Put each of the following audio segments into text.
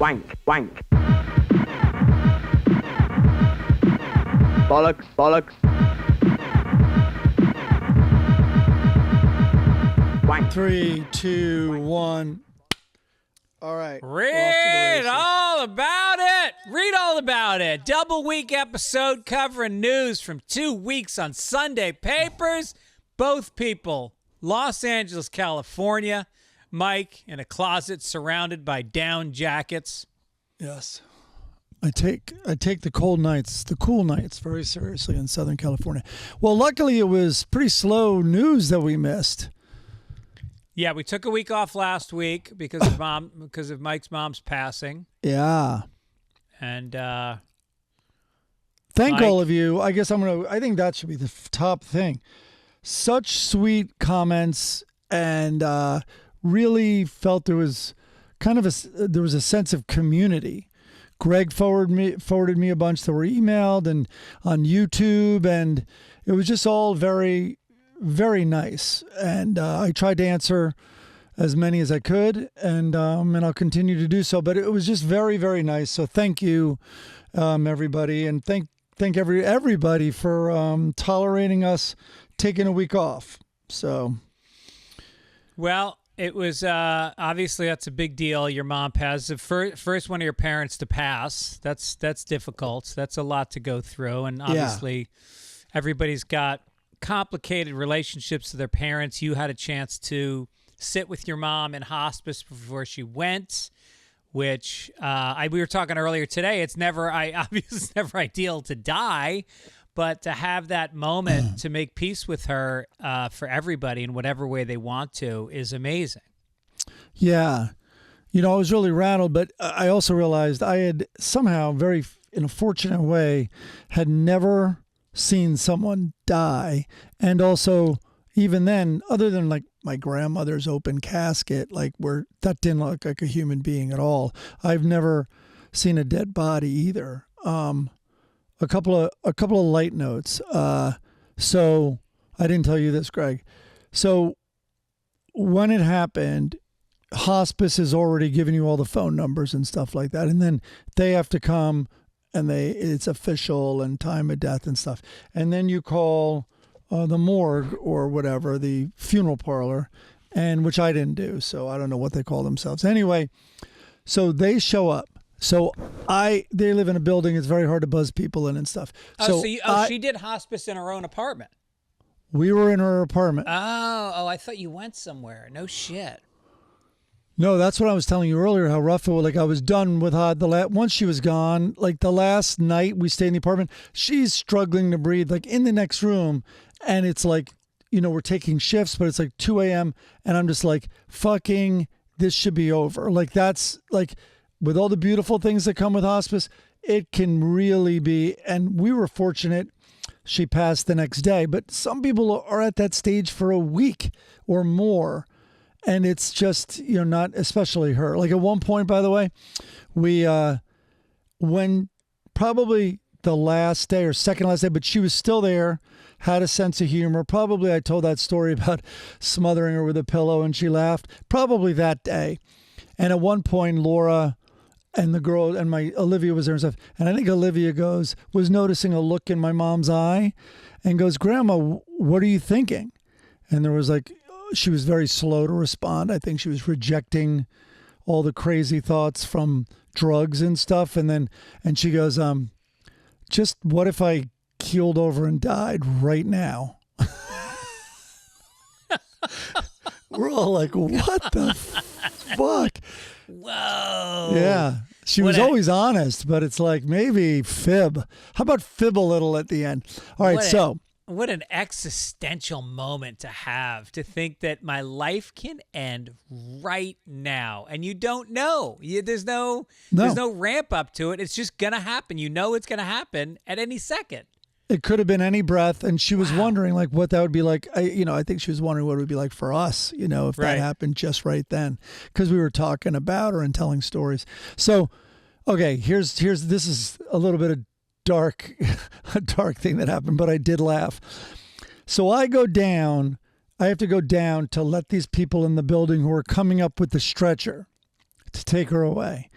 wank, wank. Bollocks, bollocks. Wank. 3, 2, 1. All right. Read all about it. Read all about it. Double week episode covering news from 2 weeks on Sunday papers. Both people, Los Angeles, California. Mike in a closet surrounded by down jackets. Yes. I take the cold nights, the cool nights very seriously in Southern California. Well, luckily it was pretty slow news that we missed. Yeah, we took a week off last week because of Mike's mom's passing. Yeah. And thank Mike, all of you. I guess I think that should be the top thing. Such sweet comments, and really felt there was kind of a sense of community. Greg forwarded me a bunch that were emailed and on YouTube, and it was just all very, very nice. And I tried to answer as many as I could, and I'll continue to do so. But it was just very, very nice. So thank you, everybody, and thank everybody for tolerating us taking a week off. So, well, it was obviously that's a big deal. Your mom passed. The first one of your parents to pass. That's difficult. That's a lot to go through, and obviously everybody's got complicated relationships to their parents. You had a chance to sit with your mom in hospice before she went, which we were talking earlier today. It's never ideal to die, but to have that moment to make peace with her for everybody in whatever way they want to is amazing. Yeah. I was really rattled, but I also realized I had somehow in a fortunate way, had never seen someone die. And also, even then, other than like my grandmother's open casket, where that didn't look like a human being at all, I've never seen a dead body either. A couple of light notes. So I didn't tell you this, Greg. So when it happened, hospice has already given you all the phone numbers and stuff like that, and then they have to come and it's official and time of death and stuff, and then you call the morgue or whatever, the funeral parlor, and which I didn't do, so I don't know what they call themselves. Anyway, so they show up. So they live in a building. It's very hard to buzz people in and stuff. She did hospice in her own apartment. We were in her apartment. Oh, I thought you went somewhere. No shit. No, that's what I was telling you earlier, how rough it was. Like, I was done with once she was gone, like the last night we stayed in the apartment, she's struggling to breathe, like in the next room. And it's like, we're taking shifts, but it's like 2 a.m. And I'm just like, fucking, this should be over. Like, that's like, with all the beautiful things that come with hospice, it can really be. And we were fortunate she passed the next day, but some people are at that stage for a week or more. And it's just, not especially her. Like at one point, by the way, we, when probably the last day or second last day, but she was still there, had a sense of humor. Probably I told that story about smothering her with a pillow and she laughed. Probably that day. And at one point, Laura and the girl and Olivia was there and stuff. And I think Olivia was noticing a look in my mom's eye and goes, "Grandma, what are you thinking?" And there was she was very slow to respond. I think she was rejecting all the crazy thoughts from drugs and stuff. And she goes, "Just what if I keeled over and died right now?" We're all like, what the fuck? Whoa. Yeah. She was always honest, but it's like, maybe fib. How about fib a little at the end? All right, what an existential moment to have, to think that my life can end right now. And you don't know. There's no ramp up to it. It's just going to happen. It's going to happen at any second. It could have been any breath. And she was wondering what that would be like. I think she was wondering what it would be like for us, if that happened just right then, because we were talking about her and telling stories. So, okay, this is a little bit of a dark thing that happened, but I did laugh. So I have to go down to let these people in the building who are coming up with the stretcher to take her away.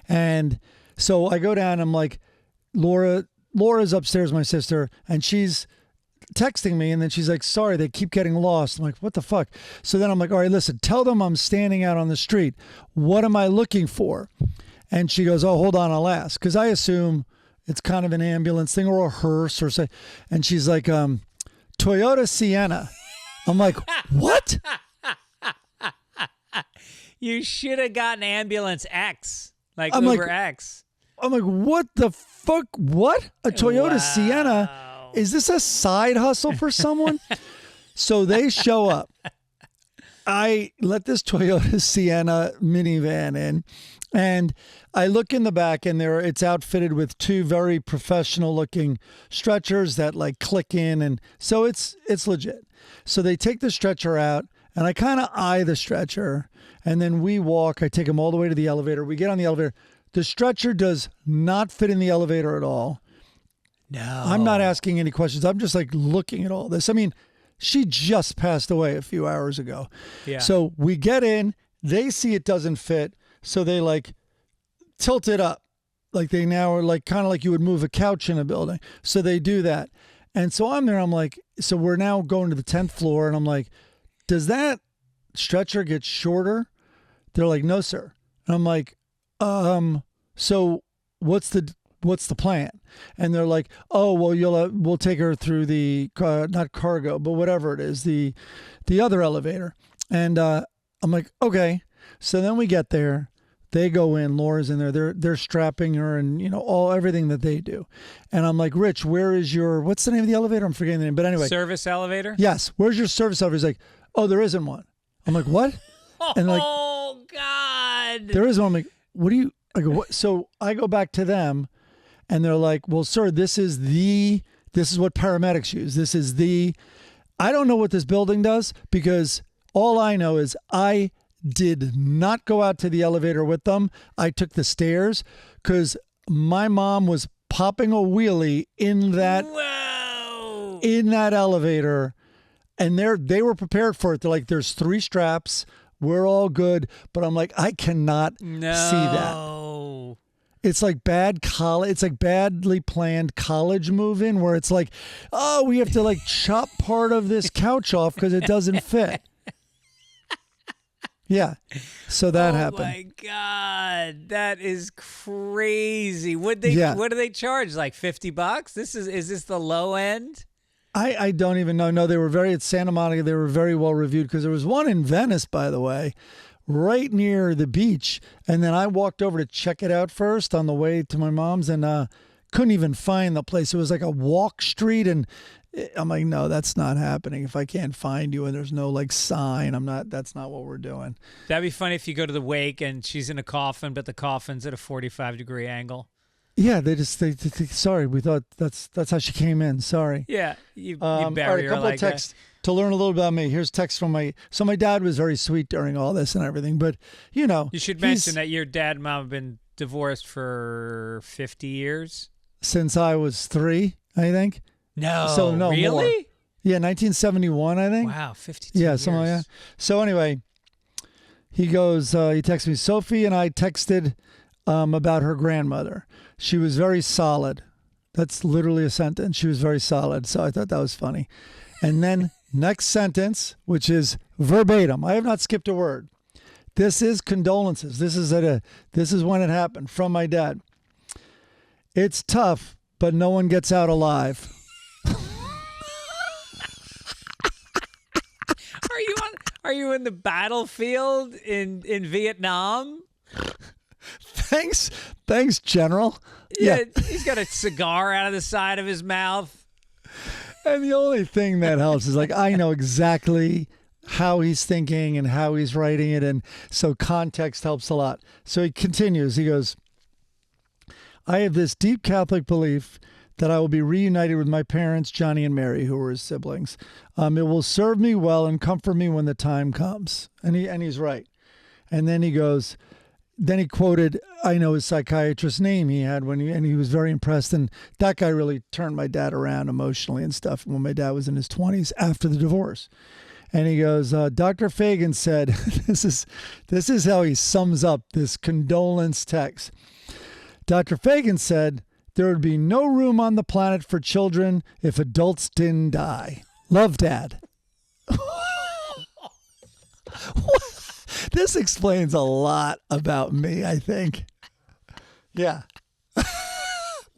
And so I go down, I'm like, Laura's upstairs, my sister, and she's texting me, and then she's like, sorry, they keep getting lost. I'm like, what the fuck? So then I'm like, all right, listen, tell them I'm standing out on the street. What am I looking for? And she goes, oh, hold on, I'll ask. Because I assume it's kind of an ambulance thing or a hearse or say. And she's like, Toyota Sienna. I'm like, what? You should have gotten ambulance X, like I'm Uber like, X. I'm like, what the fuck? What? A Toyota Sienna? Is this a side hustle for someone? So they show up. I let this Toyota Sienna minivan in, and I look in the back, and it's outfitted with two very professional looking stretchers that like click in. And so it's legit. So they take the stretcher out, and I kind of eye the stretcher, and then we walk. I take them all the way to the elevator. We get on the elevator. The stretcher does not fit in the elevator at all. No. I'm not asking any questions. I'm just like looking at all this. I mean, she just passed away a few hours ago. Yeah. So we get in, they see it doesn't fit. So they like tilt it up. Like they now are like kind of like you would move a couch in a building. So they do that. And so I'm there. I'm like, so we're now going to the 10th floor. And I'm like, does that stretcher get shorter? They're like, no, sir. And I'm like, so what's the plan? And they're like, oh, well, we'll take her through the, not cargo, but whatever it is, the other elevator. And, I'm like, okay. So then we get there, they go in, Laura's in there, they're strapping her and, everything that they do. And I'm like, Rich, where is what's the name of the elevator? I'm forgetting the name, but anyway. Service elevator? Yes. Where's your service elevator? He's like, oh, there isn't one. I'm like, what? And like, oh God. there is one. I'm like, what do you, I go, what? So I go back to them and they're like, well, sir, this is what paramedics use. I don't know what this building does because all I know is I did not go out to the elevator with them. I took the stairs because my mom was popping a wheelie in that elevator, and they were prepared for it. They're like, there's 3 straps. We're all good. But I'm like, I cannot see that. It's like it's like badly planned college move-in where it's like, oh, we have to like chop part of this couch off because it doesn't fit. Yeah. So that happened. Oh my God. That is crazy. What do they charge? Like $50? Is this the low end? I don't even know. No, at Santa Monica, they were very well reviewed because there was one in Venice, by the way, right near the beach. And then I walked over to check it out first on the way to my mom's and couldn't even find the place. It was like a walk street. And I'm like, no, that's not happening. If I can't find you and there's no like sign, that's not what we're doing. That'd be funny if you go to the wake and she's in a coffin, but the coffin's at a 45-degree angle. Yeah, they sorry, we thought that's how she came in. Sorry. Yeah, you bury all right, her a couple like of texts to learn a little about me. Here's text from my dad was very sweet during all this and everything, but You should mention that your dad and mom have been divorced for 50 years. Since I was 3, I think. No, so no really? More. Yeah, 1971, I think. Wow, 52 yeah, years. Something like that. So anyway, he goes, he texts me, Sophie and I texted about her grandmother. She was very solid. That's literally a sentence. She was very solid. So I thought that was funny. And then next sentence, which is verbatim. I have not skipped a word. This is condolences. This is when it happened from my dad. It's tough, but no one gets out alive. Are you in the battlefield in Vietnam? Thanks, General. Yeah, he's got a cigar out of the side of his mouth. And the only thing that helps is like I know exactly how he's thinking and how he's writing it, and so context helps a lot. So he continues. He goes, I have this deep Catholic belief that I will be reunited with my parents, Johnny and Mary, who were his siblings. It will serve me well and comfort me when the time comes. And he's right. And then he goes, then he quoted, I know his psychiatrist's name he had and he was very impressed. And that guy really turned my dad around emotionally and stuff when my dad was in his 20s after the divorce. And he goes, Dr. Fagan said, this is how he sums up this condolence text. Dr. Fagan said, there would be no room on the planet for children if adults didn't die. Love, Dad. This explains a lot about me, I think. Yeah.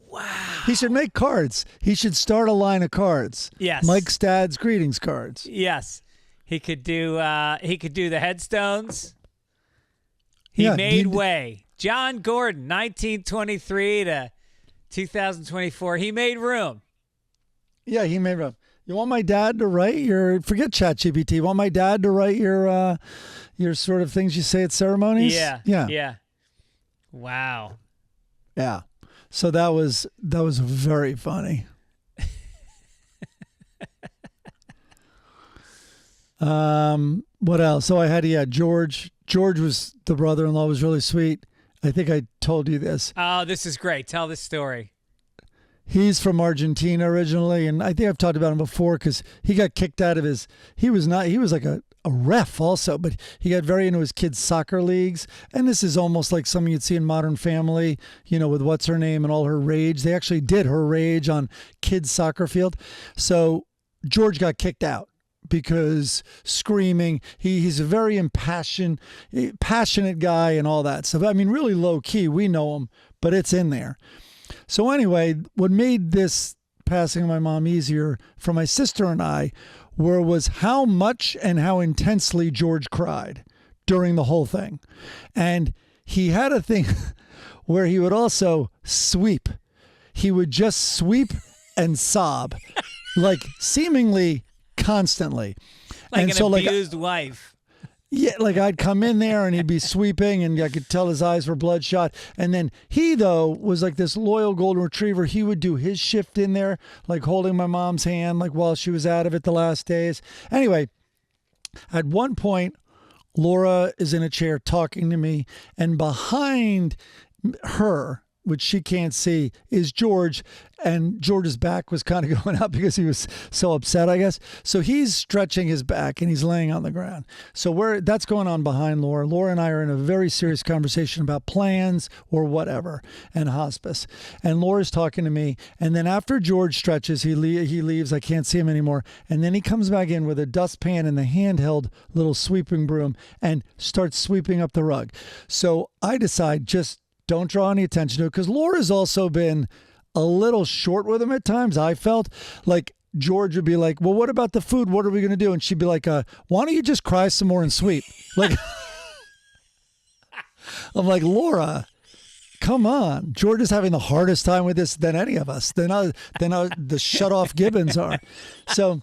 Wow. He should make cards. He should start a line of cards. Yes. Mike's dad's greetings cards. Yes. He could do the headstones. He Yeah, made way. John Gordon, 1923 to 2024. He made room. Yeah, he made room. You want my dad to write forget ChatGPT. You want my dad to write your sort of things you say at ceremonies? Yeah. Yeah. Yeah. Wow. Yeah. So that was very funny. What else? So I had, George. George was the brother-in-law, was really sweet. I think I told you this. Oh, this is great. Tell this story. He's from Argentina originally, and I think I've talked about him before because he got kicked out of he was like a ref also, but he got very into his kids' soccer leagues. And this is almost like something you'd see in Modern Family, with what's her name and all her rage. They actually did her rage on kids' soccer field. So George got kicked out because screaming. He's a very passionate guy and all that stuff. I mean, really low key. We know him, but it's in there. So anyway, what made this passing of my mom easier for my sister and I was how much and how intensely George cried during the whole thing. And he had a thing where he would also sweep. He would just sweep and sob, like seemingly constantly. Like and an abused wife. Yeah, like I'd come in there and he'd be sweeping and I could tell his eyes were bloodshot. And then he, though, was like this loyal golden retriever. He would do his shift in there, like holding my mom's hand, like while she was out of it the last days. Anyway, at one point, Laura is in a chair talking to me, and behind her, which she can't see, is George. And George's back was kind of going out because he was so upset, I guess. So he's stretching his back and he's laying on the ground. So that's going on behind Laura. Laura and I are in a very serious conversation about plans or whatever and hospice. And Laura's talking to me. And then after George stretches, he leaves. I can't see him anymore. And then he comes back in with a dustpan and the handheld little sweeping broom and starts sweeping up the rug. So I decide just don't draw any attention to it, because Laura's also been a little short with him at times. I felt like George would be like, well, what about the food? What are we going to do? And she'd be like, why don't you just cry some more and sweep? Like, I'm like, Laura, come on. George is having the hardest time with this than any of us, than the shut off Gibbons are. So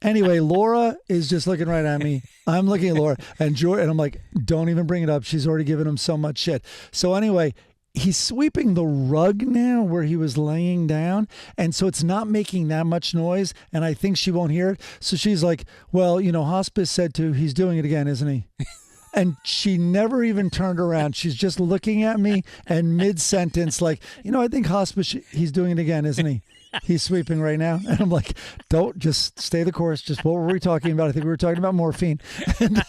anyway, Laura is just looking right at me. I'm looking at Laura and George, and I'm like, don't even bring it up. She's already given him so much shit. So anyway, he's sweeping the rug now where he was laying down. And so it's not making that much noise. And I think she won't hear it. So she's like, well, hospice said he's doing it again, isn't he? And she never even turned around. She's just looking at me and mid-sentence like, I think hospice, he's doing it again, isn't he? He's sweeping right now. And I'm like, don't, just stay the course. Just what were we talking about? I think we were talking about morphine. And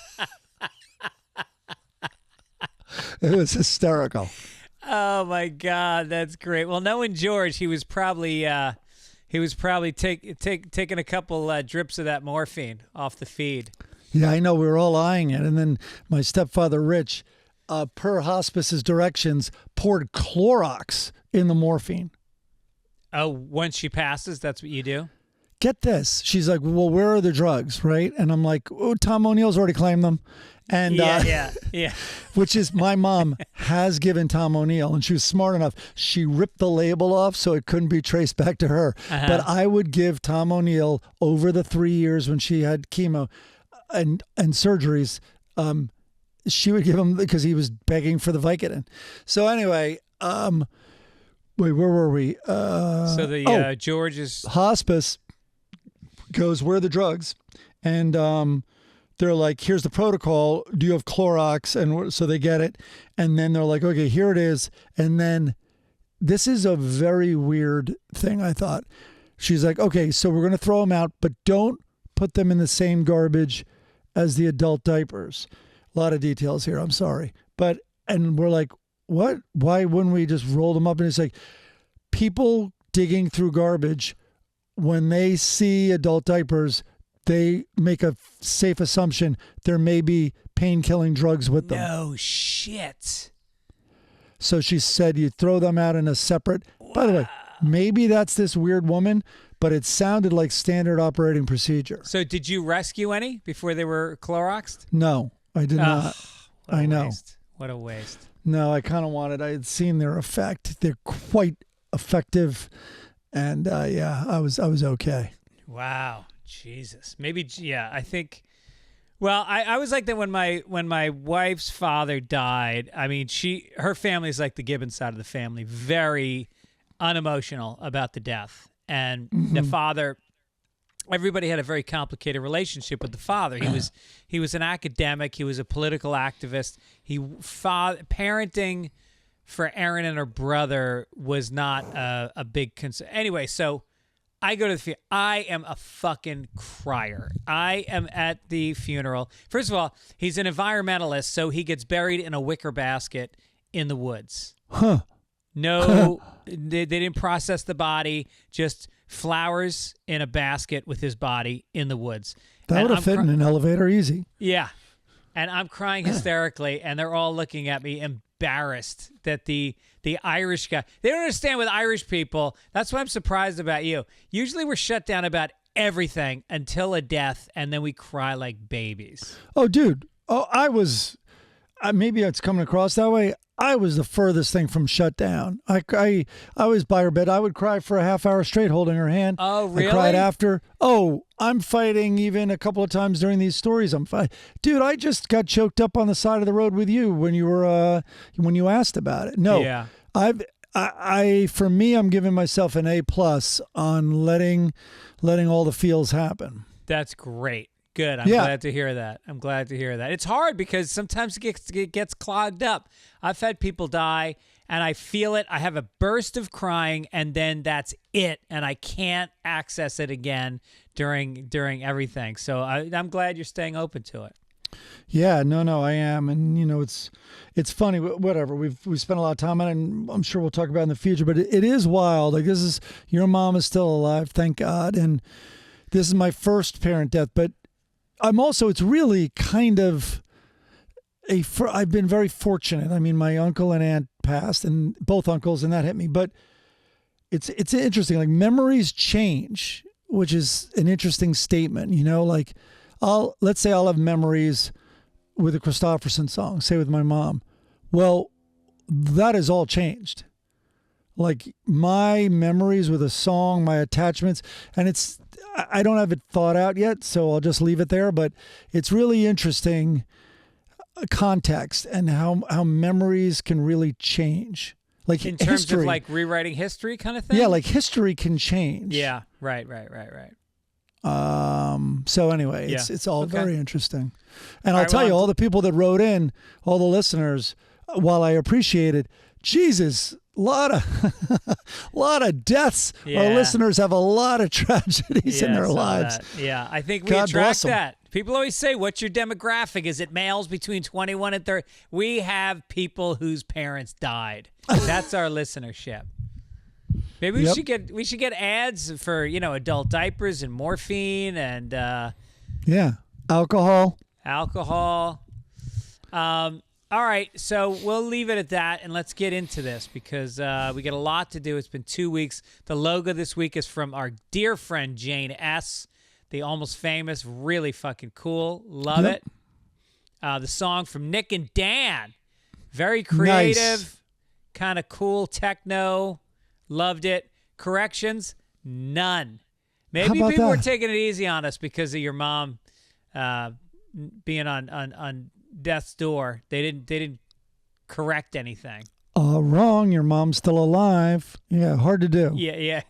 it was hysterical. Oh my God, that's great. Well, knowing George, he was probably taking a couple drips of that morphine off the feed. Yeah, I know. We were all eyeing it. And then my stepfather, Rich, per hospice's directions, poured Clorox in the morphine. Oh, once she passes, that's what you do? Get this. She's like, well, where are the drugs, right? And I'm like, oh, Tom O'Neill's already claimed them. And yeah. Which is, my mom has given Tom O'Neill, and she was smart enough. She ripped the label off so it couldn't be traced back to her. Uh-huh. But I would give Tom O'Neill, over the 3 years when she had chemo and surgeries, she would give him, because he was begging for the Vicodin. So anyway, wait, where were we? So the George's hospice goes, where are the drugs? And they're like, here's the protocol. Do you have Clorox? And so they get it. And then they're like, okay, here it is. And then this is a very weird thing, I thought. She's like, okay, so we're going to throw him out, but don't put them in the same garbage as the adult diapers. A lot of details here. I'm sorry. And we're like, what? Why wouldn't we just roll them up? And it's like, people digging through garbage, when they see adult diapers, they make a safe assumption there may be pain-killing drugs with them. No shit. So she said you throw them out in a separate... Wow. By the way, maybe that's this weird woman, but it sounded like standard operating procedure. So did you rescue any before they were Cloroxed? No, I did not. I know. Waste. What a waste. No, I kind of wanted... I had seen their effect. They're quite effective. And I was okay. Wow. Jesus. Maybe, yeah, I think... Well, I was like that when my wife's father died. I mean, her family's like the Gibbons side of the family, very unemotional about the death. And the father, everybody had a very complicated relationship with the father. He was an academic. He was a political activist. Parenting for Erin and her brother was not a big concern. Anyway, so I go to the funeral. I am a fucking crier. I am at the funeral. First of all, he's an environmentalist, so he gets buried in a wicker basket in the woods. Huh. No, they didn't process the body, just flowers in a basket with his body in the woods. That would have fit in an elevator easy. Yeah. And I'm crying hysterically, and they're all looking at me embarrassed that the Irish guy, they don't understand with Irish people. That's what I'm surprised about you. Usually we're shut down about everything until a death, and then we cry like babies. Oh, dude. Oh, maybe it's coming across that way. I was the furthest thing from shut down. I was by her bed. I would cry for a half hour straight holding her hand. Oh, really? I cried after. Oh, I'm fighting even a couple of times during these stories. I'm fighting. Dude, I just got choked up on the side of the road with you when you asked about it. No, yeah. For me, I'm giving myself an A+ on letting all the feels happen. That's great. Good. I'm glad to hear that. It's hard because sometimes it gets clogged up. I've had people die, and I feel it. I have a burst of crying, and then that's it, and I can't access it again during everything. So I'm glad you're staying open to it. Yeah, no, I am, and it's funny. Whatever, we spent a lot of time on it, and I'm sure we'll talk about it in the future. But it is wild. Like, your mom is still alive, thank God, and this is my first parent death, but. It's really kind of I've been very fortunate. I mean, my uncle and aunt passed, and both uncles, and that hit me. But it's interesting. Like, memories change, which is an interesting statement. Like let's say I'll have memories with a Christopherson song, say with my mom. Well, that has all changed. Like, my memories with a song, my attachments, and I don't have it thought out yet, so I'll just leave it there. But it's really interesting context and how memories can really change. Like, in terms history, of like rewriting history kind of thing? Yeah, like history can change. Yeah, right. So anyway, Yeah. it's all Okay. very interesting. And I'll tell you, all the people that wrote in, all the listeners, while I appreciate it, Jesus, a lot of deaths. Yeah. Our listeners have a lot of tragedies in their lives. Yeah, I think we God bless attract 'em. that. People always say, what's your demographic? Is it males between 21 and 30? We have people whose parents died. That's our listenership. Maybe we should get ads for, adult diapers and morphine and Alcohol. All right, so we'll leave it at that, and let's get into this because we got a lot to do. It's been 2 weeks. The logo this week is from our dear friend Jane S., the Almost Famous. Really fucking cool. Love it. The song from Nick and Dan. Very creative, kind of cool techno. Loved it. Corrections? None. Maybe people were taking it easy on us because of your mom being on death's door. They didn't correct anything. Wrong. Your mom's still alive. Yeah, hard to do. Yeah.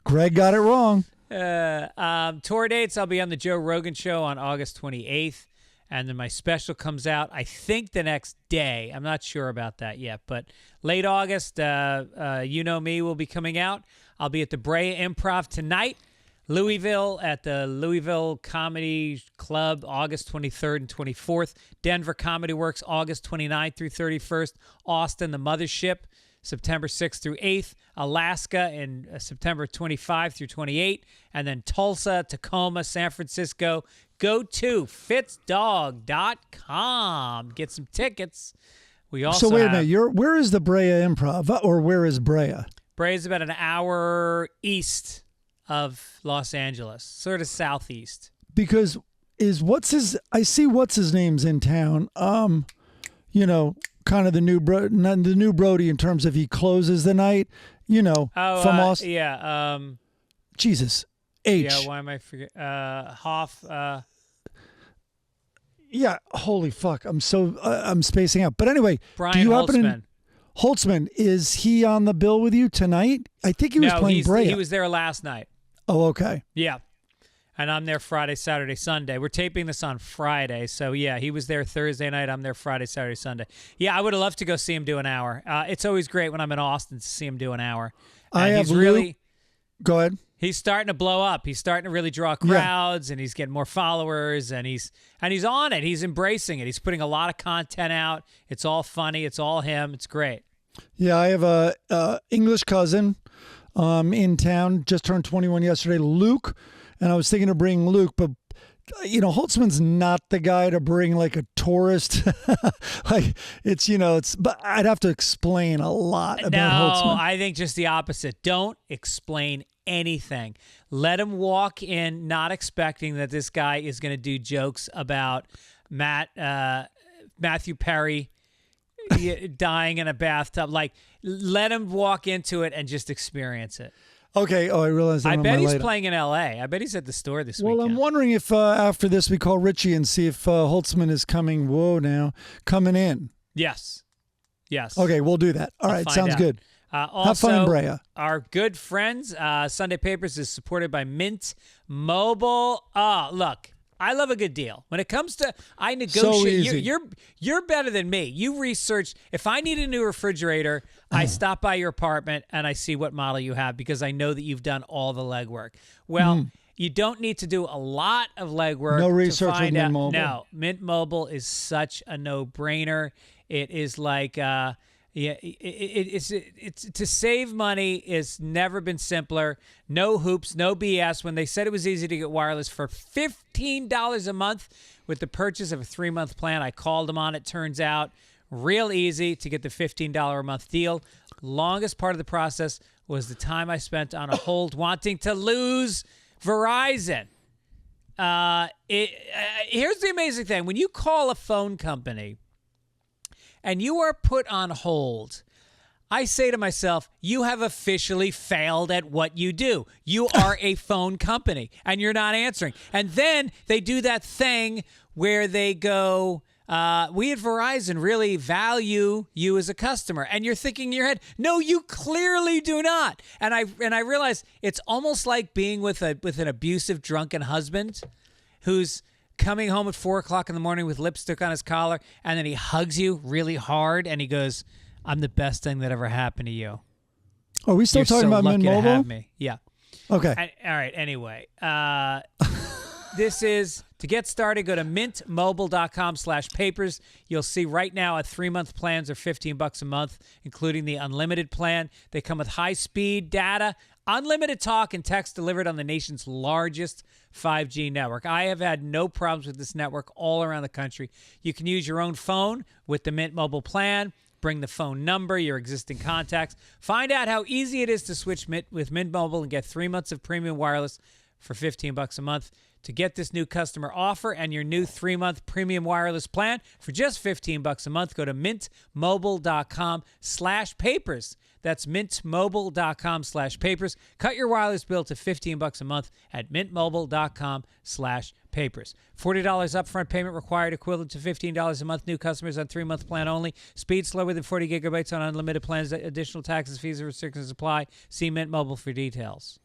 Greg got it wrong. Tour dates, I'll be on the Joe Rogan Show on August 28th, and then my special comes out, I think, the next day. I'm not sure about that yet, but late August, You Know Me will be coming out. I'll be at the Brea Improv tonight. Louisville at the Louisville Comedy Club, August 23rd and 24th. Denver Comedy Works, August 29th through 31st. Austin, the Mothership, September 6th through 8th. Alaska in September 25 through 28. And then Tulsa, Tacoma, San Francisco. Go to fitzdog.com. Get some tickets. We also So wait a minute. Where is the Brea Improv, or where is Brea? Brea is about an hour east of Los Angeles, sort of southeast. Because I see what's his name's in town. You know, kind of the new Brody in terms of he closes the night. You know, from Austin. Yeah. Jesus. H. Yeah. Why am I forgetting? Hoff. Yeah. Holy fuck. I'm spacing out. But anyway, Brian do you Holtzman. Holtzman, is he on the bill with you tonight? I think he was playing Brea. He was there last night. Oh, okay. Yeah. And I'm there Friday, Saturday, Sunday. We're taping this on Friday. So, yeah, he was there Thursday night. I'm there Friday, Saturday, Sunday. Yeah, I would have loved to go see him do an hour. It's always great when I'm in Austin to see him do an hour. And Go ahead. He's starting to blow up. He's starting to really draw crowds, and he's getting more followers, and he's on it. He's embracing it. He's putting a lot of content out. It's all funny. It's all him. It's great. Yeah, I have a English cousin in town, just turned 21 yesterday, Luke, and I was thinking of bringing Luke, but you know, Holtzman's not the guy to bring like a tourist. Like but I'd have to explain a lot about Holtzman. No, I think just the opposite. Don't explain anything. Let him walk in not expecting that this guy is going to do jokes about Matthew Perry dying in a bathtub. Like, let him walk into it and just experience it. Okay. Oh, I realize. I bet he's playing in L.A. I bet he's at the store this weekend. Well, I'm wondering if after this we call Richie and see if Holtzman is coming. Coming in. Yes. Okay, we'll do that. All right, sounds good. Also, have fun in Brea. Our good friends, Sunday Papers is supported by Mint Mobile. Look, I love a good deal. When it comes to, I negotiate. So easy. You're better than me. You research. If I need a new refrigerator, I stop by your apartment and I see what model you have because I know that you've done all the legwork. Well, you don't need to do a lot of legwork. No research to find with Mint out. Mobile. No, Mint Mobile is such a no-brainer. It is like. It's to save money is never been simpler. No hoops, no BS. When they said it was easy to get wireless for $15 a month with the purchase of a 3-month plan, I called them on it. Turns out real easy to get the $15 a month deal. Longest part of the process was the time I spent on a hold wanting to lose Verizon. Here's the amazing thing. When you call a phone company and you are put on hold, I say to myself, you have officially failed at what you do. You are a phone company, and you're not answering. And then they do that thing where they go, we at Verizon really value you as a customer. And you're thinking in your head, no, you clearly do not. And I realize it's almost like being with an abusive, drunken husband who's coming home at 4 o'clock in the morning with lipstick on his collar, and then he hugs you really hard, and he goes, I'm the best thing that ever happened to you. Are we still talking about Mint Mobile? To have me. Yeah. Okay. All right. Anyway, this is, to get started, go to mintmobile.com/papers. You'll see right now at 3-month plans are $15 a month, including the unlimited plan. They come with high-speed data, unlimited talk, and text delivered on the nation's largest 5G network. I have had no problems with this network all around the country. You can use your own phone with the Mint Mobile plan. Bring the phone number, your existing contacts. Find out how easy it is to switch with Mint Mobile and get 3 months of premium wireless for $15 a month. To get this new customer offer and your new 3-month premium wireless plan for just $15 a month, go to mintmobile.com/papers. That's mintmobile.com/papers. Cut your wireless bill to $15 a month at mintmobile.com/papers. $40 upfront payment required, equivalent to $15 a month. New customers on 3-month plan only. Speed slower than 40 gigabytes on unlimited plans. Additional taxes, fees, and restrictions apply. See Mint Mobile for details.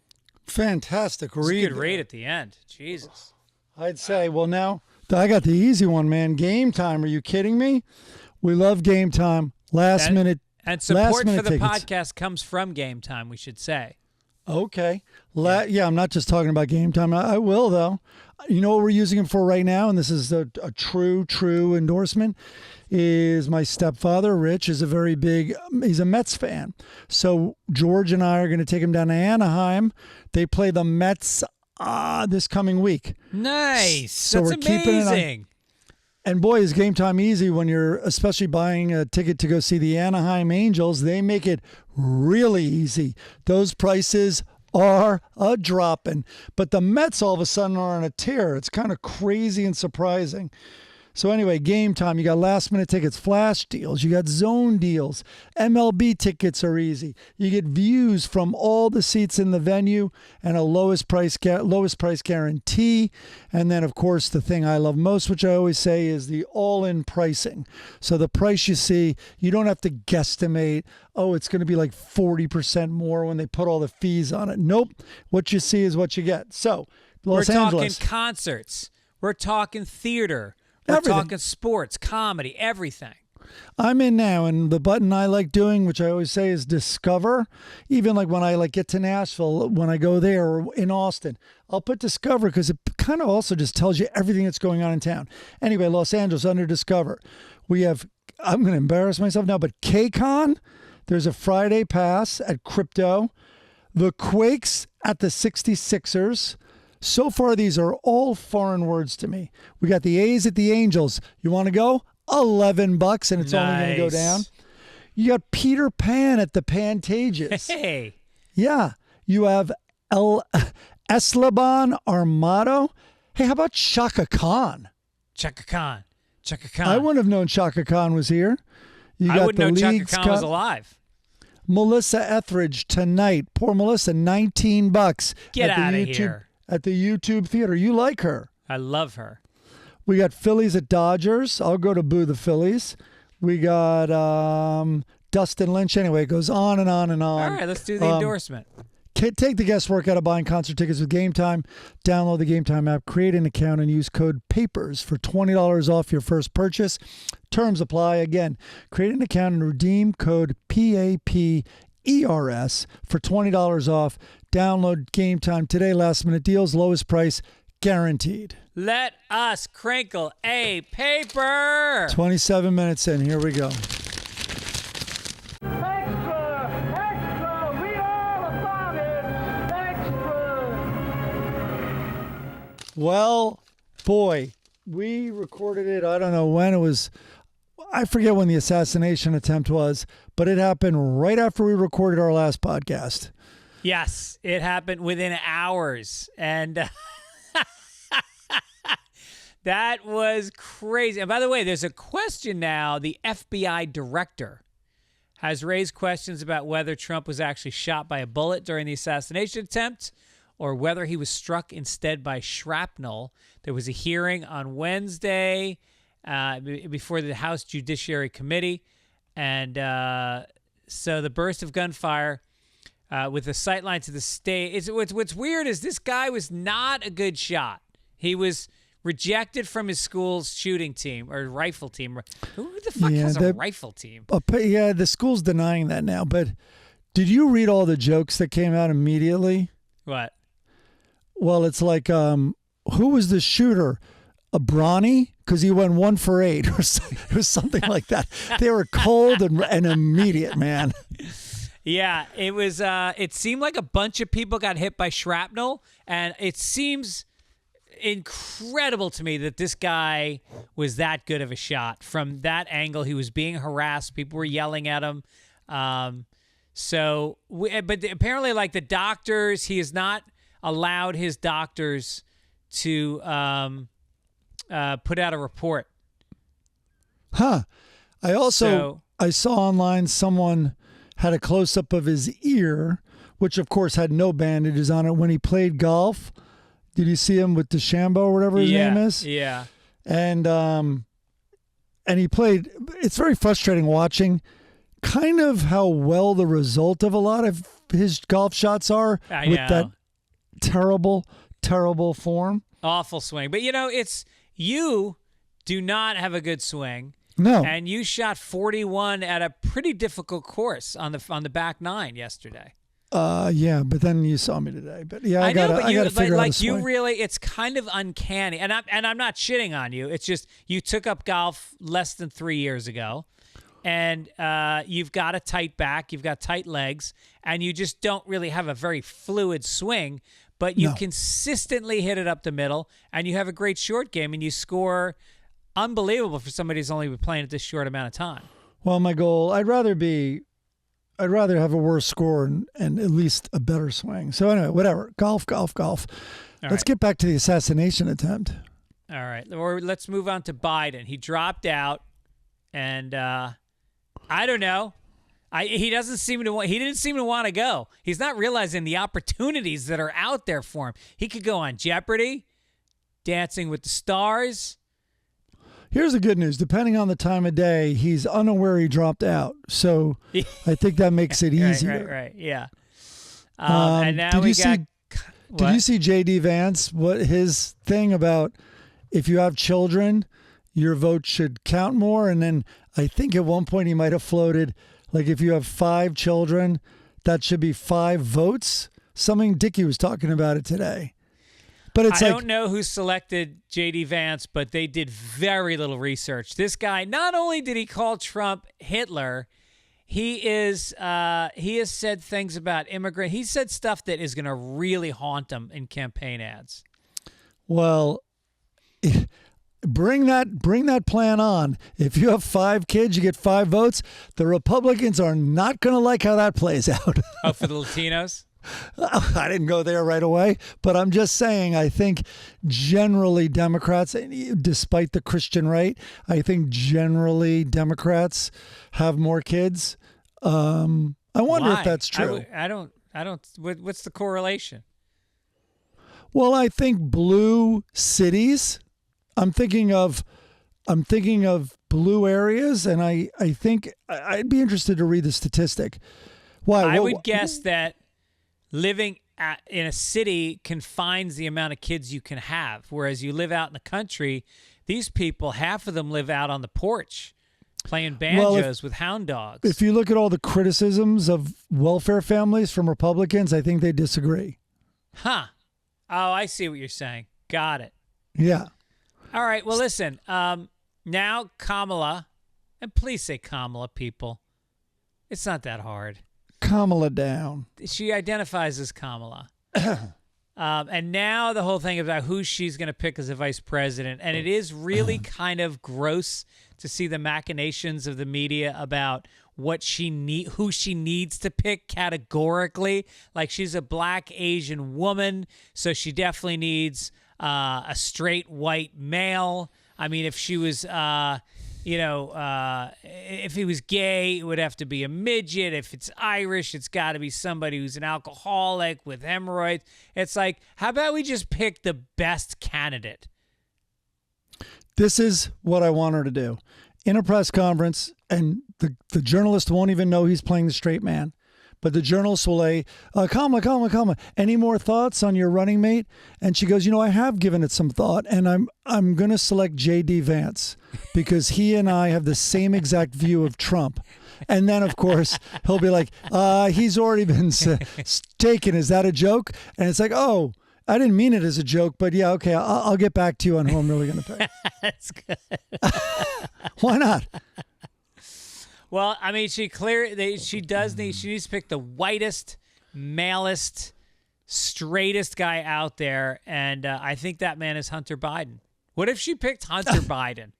Fantastic read. It's a good read at the end. Jesus. I'd say, well, now I got the easy one, man. Game Time. Are you kidding me? We love Game Time. Last minute. And support for the tickets. podcast comes from Game Time, we should say. Okay. Yeah, I'm not just talking about Game Time. I will, though. You know what we're using him for right now, and this is a true endorsement, is my stepfather, Rich, is he's a Mets fan. So George and I are going to take him down to Anaheim. They play the Mets this coming week. Nice. So That's we're keeping it amazing. And boy, is Game Time easy when you're especially buying a ticket to go see the Anaheim Angels. They make it really easy. Those prices are a dropping. But the Mets all of a sudden are on a tear. It's kind of crazy and surprising. So anyway, Game Time, you got last minute tickets, flash deals, you got zone deals, MLB tickets are easy. You get views from all the seats in the venue and a lowest price guarantee. And then of course the thing I love most, which I always say, is the all-in pricing. So the price you see, you don't have to guesstimate, oh, it's going to be like 40% more when they put all the fees on it. Nope. What you see is what you get. So Los Angeles. We're talking concerts. We're talking theater. We're Everything. talking sports, comedy, everything. I'm in now, and the button I like doing, which I always say, is Discover. Even like when I get to Nashville, when I go there, or in Austin, I'll put Discover because it kind of also just tells you everything that's going on in town. Anyway, Los Angeles under Discover. We have, I'm going to embarrass myself now, but KCON, there's a Friday pass at Crypto. The Quakes at the 66ers. So far, these are all foreign words to me. We got the A's at the Angels. You want to go? $11, and it's only going to go down. You got Peter Pan at the Pantages. Hey. Yeah. You have Esteban Armado. Hey, how about Shaka Khan? Chaka Khan. Chaka Khan. I wouldn't have known Shaka Khan was here. You got I wouldn't know Chaka Leagues Khan Cup. was alive. Melissa Etheridge tonight. Poor Melissa, $19. Get at the out of YouTube, here. At the YouTube Theater. You like her. I love her. We got Phillies at Dodgers. I'll go to boo the Phillies. We got Dustin Lynch. Anyway, it goes on and on and on. All right, let's do the endorsement. Take the guesswork out of buying concert tickets with Game Time. Download the Game Time app, create an account, and use code PAPERS for $20 off your first purchase. Terms apply. Again, create an account and redeem code PAPERS for $20 off. Download Game Time today. Last minute deals, lowest price guaranteed. Let us crinkle a paper. 27 minutes in. Here we go. Well, boy, we recorded it. I don't know when it was. I forget when the assassination attempt was, but it happened right after we recorded our last podcast. Yes, it happened within hours. And that was crazy. And by the way, there's a question now. The FBI director has raised questions about whether Trump was actually shot by a bullet during the assassination attempt or whether he was struck instead by shrapnel. There was a hearing on Wednesday before the House Judiciary Committee. And so the burst of gunfire with the sightline to the stage. What's weird is this guy was not a good shot. He was rejected from his school's shooting team or rifle team. Who the fuck has a rifle team? Yeah, the school's denying that now. But did you read all the jokes that came out immediately? What? Well, it's like, who was the shooter? A Brawny? Because he went 1 for 8 or it was something like that. They were cold and immediate, man. Yeah, it was. It seemed like a bunch of people got hit by shrapnel, and it seems incredible to me that this guy was that good of a shot. From that angle, he was being harassed. People were yelling at him. But apparently, like the doctors, he has not allowed his doctors to put out a report. Huh. I saw online someone had a close-up of his ear, which of course had no bandages on it when he played golf. Did you see him with DeChambeau or whatever his name is? Yeah. And he played. It's very frustrating watching kind of how well the result of a lot of his golf shots are with that terrible, terrible form. Awful swing. But, you do not have a good swing. No. And you shot 41 at a pretty difficult course on the back nine yesterday. Yeah, but then you saw me today. But yeah, I know, gotta figure out a swing. you really, it's kind of uncanny. And I'm not shitting on you. It's just you took up golf less than 3 years ago, and you've got a tight back, you've got tight legs, and you just don't really have a very fluid swing. But you consistently hit it up the middle, and you have a great short game, and you score unbelievable for somebody who's only been playing at this short amount of time. Well, my goal, I'd rather have a worse score and at least a better swing. So anyway, whatever. Golf. Let's get back to the assassination attempt. All right. Or let's move on to Biden. He dropped out, and I don't know. He didn't seem to want to go. He's not realizing the opportunities that are out there for him. He could go on Jeopardy, Dancing with the Stars. Here's the good news. Depending on the time of day, he's unaware he dropped out. So I think that makes it easier. Right. Yeah. And now Did you see J.D. Vance, what his thing about if you have children, your vote should count more? And then I think at one point he might have floated, like if you have 5 children, that should be 5 votes. Something Dickie was talking about it today. But it's I don't know who selected J.D. Vance, but they did very little research. This guy, not only did he call Trump Hitler, he has said things about immigrant. He said stuff that is going to really haunt him in campaign ads. Well, bring that plan on. If you have 5 kids, you get 5 votes. The Republicans are not going to like how that plays out. Oh, for the Latinos? I didn't go there right away, but I'm just saying I think generally Democrats, despite the Christian right, I think generally Democrats have more kids. I wonder if that's true. I don't. What's the correlation? Well, I think blue cities. I'm thinking of blue areas, and I think I'd be interested to read the statistic. Why? I would guess that living in a city confines the amount of kids you can have, whereas you live out in the country, these people, half of them live out on the porch playing banjos with hound dogs. If you look at all the criticisms of welfare families from Republicans, I think they disagree. Huh. Oh, I see what you're saying. Got it. Yeah. All right. Well, listen, now Kamala, and please say Kamala, people. It's not that hard. Kamala down. She identifies as Kamala. And now the whole thing about who she's going to pick as a vice president. And it is really kind of gross to see the machinations of the media about who she needs to pick categorically. Like she's a black Asian woman, so she definitely needs a straight white male. I mean, if she was... if he was gay, it would have to be a midget. If it's Irish, it's got to be somebody who's an alcoholic with hemorrhoids. It's like, how about we just pick the best candidate? This is what I want her to do. In a press conference, and the journalist won't even know he's playing the straight man. But the journalist will say, Kamala, any more thoughts on your running mate? And she goes, I have given it some thought, and I'm going to select J.D. Vance because he and I have the same exact view of Trump. And then, of course, he'll be like, he's already been taken. Is that a joke? And it's like, oh, I didn't mean it as a joke, but yeah, okay, I'll get back to you on who I'm really going to pick. That's good. Why not? Well, I mean, she needs to pick the whitest, malest, straightest guy out there, and I think that man is Hunter Biden. What if she picked Hunter Biden?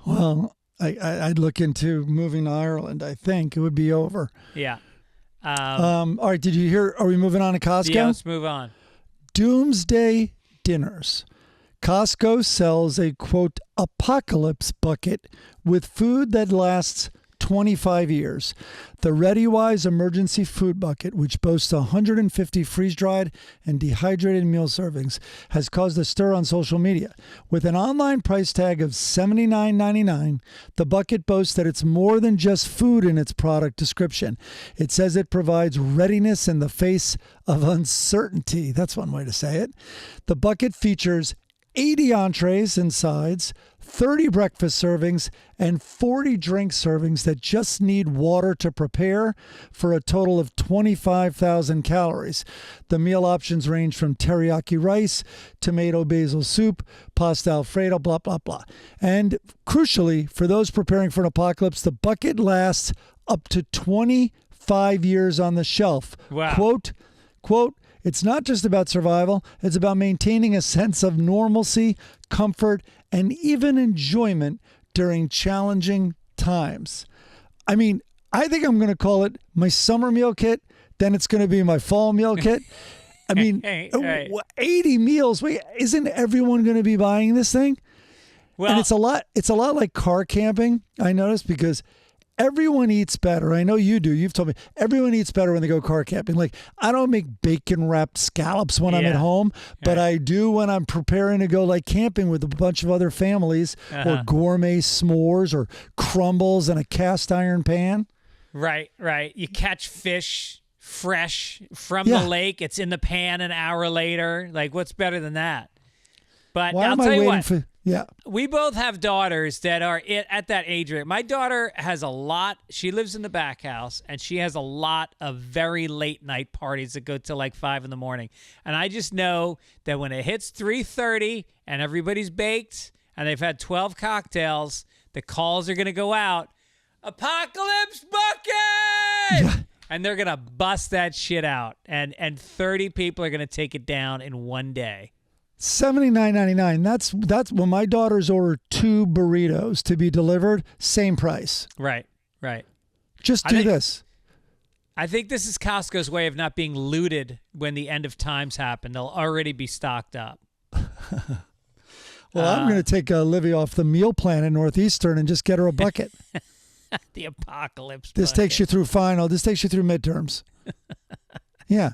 Well, I'd look into moving to Ireland. I think it would be over. Yeah. All right, did you hear? Are we moving on to Costco? Yeah, let's move on. Doomsday dinners. Costco sells a, quote, apocalypse bucket with food that lasts 25 years. The ReadyWise emergency food bucket, which boasts 150 freeze-dried and dehydrated meal servings, has caused a stir on social media. With an online price tag of $79.99, the bucket boasts that it's more than just food in its product description. It says it provides readiness in the face of uncertainty. That's one way to say it. The bucket features 80 entrees and sides, 30 breakfast servings, and 40 drink servings that just need water to prepare for a total of 25,000 calories. The meal options range from teriyaki rice, tomato basil soup, pasta alfredo, blah, blah, blah. And crucially, for those preparing for an apocalypse, the bucket lasts up to 25 years on the shelf. Wow. Quote, it's not just about survival, it's about maintaining a sense of normalcy, comfort, and even enjoyment during challenging times. I mean, I think I'm going to call it my summer meal kit, then it's going to be my fall meal kit. I mean, Right. 80 meals. Wait, isn't everyone going to be buying this thing? Well, And it's a lot like car camping, I noticed, because everyone eats better. I know you do. You've told me everyone eats better when they go car camping. Like, I don't make bacon wrapped scallops when I'm at home, but I do when I'm preparing to go like camping with a bunch of other families, or gourmet s'mores or crumbles in a cast iron pan. Right. You catch fish fresh from the lake. It's in the pan an hour later. Like, what's better than that? But Why I'll am I tell you waiting what. for? Yeah. We both have daughters that are at that age range. My daughter has a lot. She lives in the back house, and she has a lot of very late night parties that go till like 5 a.m. And I just know that when it hits 3:30 and everybody's baked and they've had 12 cocktails, the calls are going to go out. Apocalypse bucket! Yeah. And they're going to bust that shit out. And 30 people are going to take it down in one day. $79.99. That's when my daughters order 2 burritos to be delivered, same price. Right. Just do this. I think this is Costco's way of not being looted when the end of times happen. They'll already be stocked up. Well, I'm going to take Livy off the meal plan in Northeastern and just get her a bucket. The apocalypse This bucket. takes you through final. This takes you through midterms. Yeah.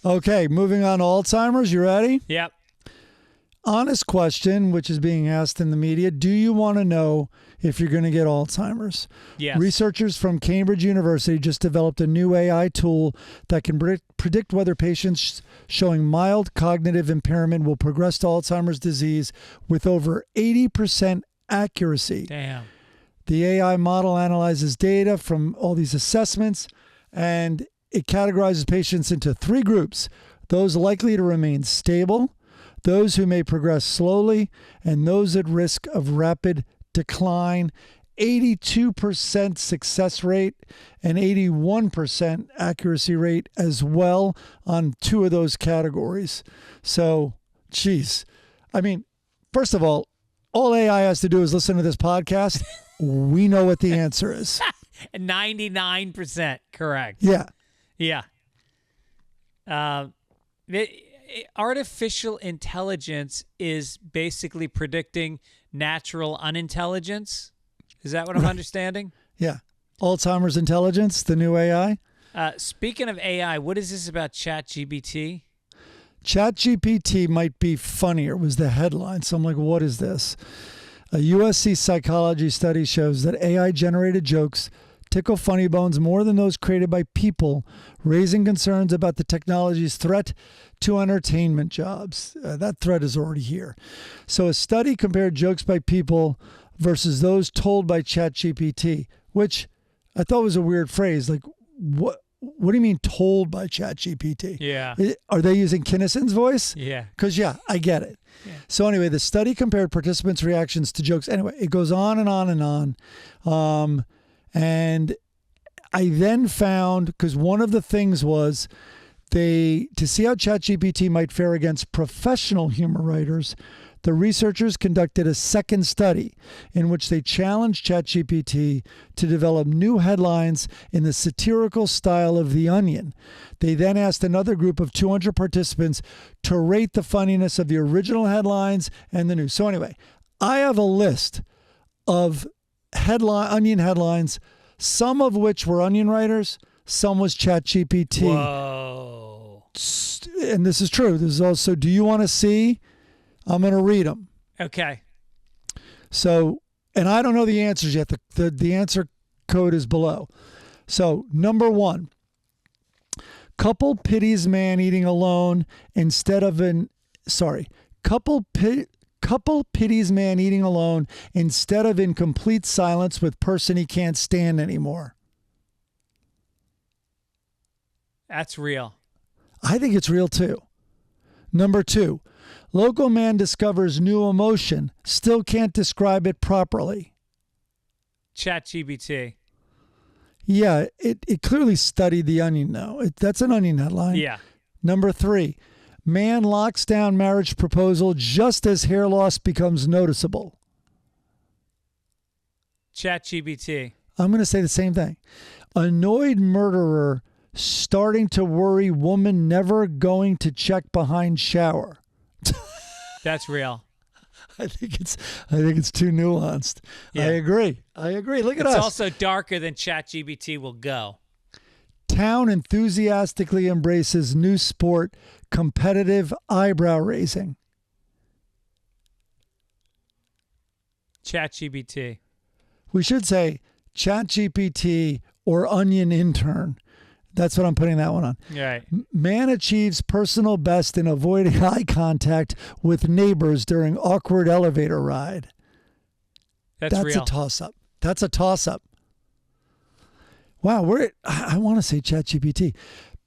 Okay, moving on to Alzheimer's. You ready? Yep. Honest question, which is being asked in the media. Do you want to know if you're going to get Alzheimer's? Yes. Researchers from Cambridge University just developed a new AI tool that can predict whether patients showing mild cognitive impairment will progress to Alzheimer's disease with over 80% accuracy. Damn. The AI model analyzes data from all these assessments, and it categorizes patients into 3 groups: those likely to remain stable, those who may progress slowly, and those at risk of rapid decline. 82% success rate and 81% accuracy rate as well on 2 of those categories. So, geez. I mean, first of all AI has to do is listen to this podcast. We know what the answer is. 99% correct. Yeah. Yeah. Artificial intelligence is basically predicting natural unintelligence. Is that what I'm understanding? Yeah. Alzheimer's intelligence, the new AI. Speaking of AI, what is this about ChatGPT? ChatGPT might be funnier was the headline. So I'm like, what is this? A USC psychology study shows that AI-generated jokes tickle funny bones more than those created by people, raising concerns about the technology's threat to entertainment jobs. That threat is already here. So a study compared jokes by people versus those told by ChatGPT, which I thought was a weird phrase. Like, what do you mean told by ChatGPT? Yeah. Are they using Kinnison's voice? Yeah. Because, I get it. Yeah. So anyway, the study compared participants' reactions to jokes. Anyway, it goes on and on and on. And I then found, because one of the things was to see how ChatGPT might fare against professional humor writers, the researchers conducted a second study in which they challenged ChatGPT to develop new headlines in the satirical style of The Onion. They then asked another group of 200 participants to rate the funniness of the original headlines and the new. So anyway, I have a list of Onion headlines, some of which were Onion writers, some was ChatGPT. Whoa. And this is true. This is also, do you want to see? I'm going to read them. Okay. So, and I don't know the answers yet. The answer code is below. So, number 1, couple pities man eating alone instead of Couple pities man eating alone instead of in complete silence with person he can't stand anymore. That's real. I think it's real too. Number 2, local man discovers new emotion, still can't describe it properly. ChatGPT. Yeah, it clearly studied the Onion though. That's an Onion headline. Yeah. Number 3, man locks down marriage proposal just as hair loss becomes noticeable. ChatGPT. I'm going to say the same thing. Annoyed murderer starting to worry woman never going to check behind shower. That's real. I think it's too nuanced. Yeah. I agree. Look at us. It's also darker than ChatGPT will go. Town enthusiastically embraces new sport, competitive eyebrow raising. ChatGPT. We should say ChatGPT or Onion intern. That's what I'm putting that one on. Right. Man achieves personal best in avoiding eye contact with neighbors during awkward elevator ride. That's real. That's a toss-up. Wow, I want to say ChatGPT.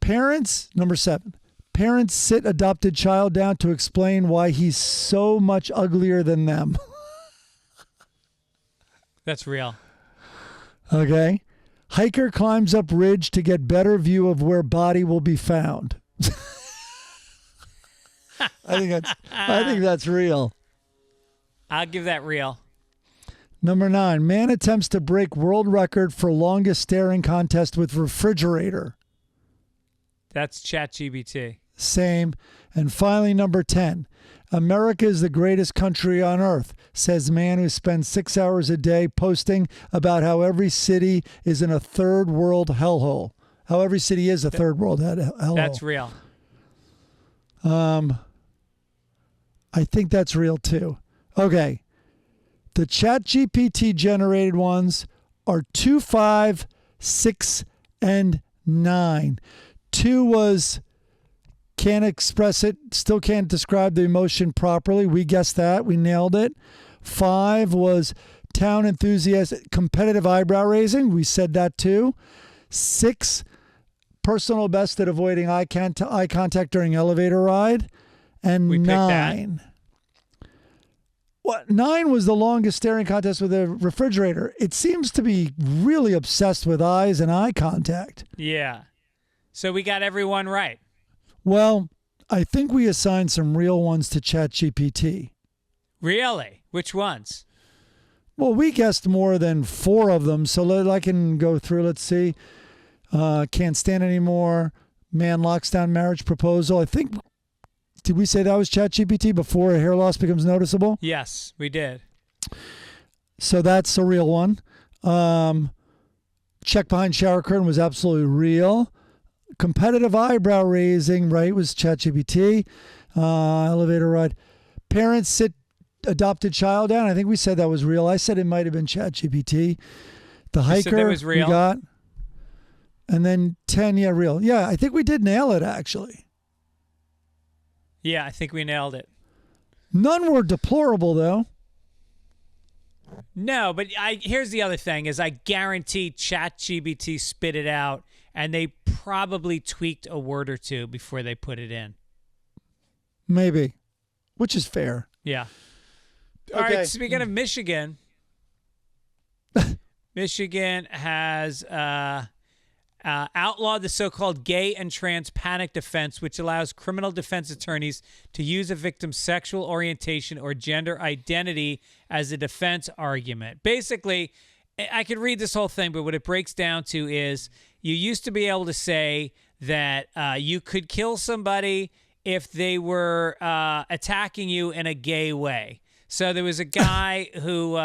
Parents, number 7. Parents sit adopted child down to explain why he's so much uglier than them. That's real. Okay. Hiker climbs up ridge to get better view of where body will be found. I think that's real. I'll give that real. Number 9, man attempts to break world record for longest staring contest with refrigerator. That's ChatGPT. Same. And finally, number 10, America is the greatest country on earth, says man who spends 6 hours a day posting about how every city is in a third world hellhole. How every city is a third world hellhole. That's real. I think that's real too. Okay. The ChatGPT generated ones are 2, 5, 6, and 9. 2 was can't express it, still can't describe the emotion properly. We guessed that. We nailed it. 5 was town enthusiast, competitive eyebrow raising. We said that too. 6, personal best at avoiding eye contact during elevator ride. And we 9. What 9 was the longest staring contest with a refrigerator. It seems to be really obsessed with eyes and eye contact. Yeah. So we got everyone right. Well, I think we assigned some real ones to ChatGPT. Really? Which ones? Well, we guessed more than 4 of them, so I can go through. Let's see. Can't stand anymore. Man locks down marriage proposal. I think, did we say that was ChatGPT before hair loss becomes noticeable? Yes, we did. So that's a real one. Check behind shower curtain was absolutely real. Competitive eyebrow raising, right, was ChatGPT. Elevator ride. Parents sit adopted child down. I think we said that was real. I said it might have been ChatGPT. The hiker that was real? we got. And then 10, yeah, real. Yeah, I think we did nail it, actually. Yeah, I think we nailed it. None were deplorable, though. No, but here's the other thing is I guarantee ChatGPT spit it out and they probably tweaked a word or two before they put it in. Maybe, which is fair. Yeah. All right, speaking of Michigan, Michigan has outlawed the so-called gay and trans panic defense, which allows criminal defense attorneys to use a victim's sexual orientation or gender identity as a defense argument. Basically, I could read this whole thing, but what it breaks down to is you used to be able to say that you could kill somebody if they were attacking you in a gay way. So there was a guy who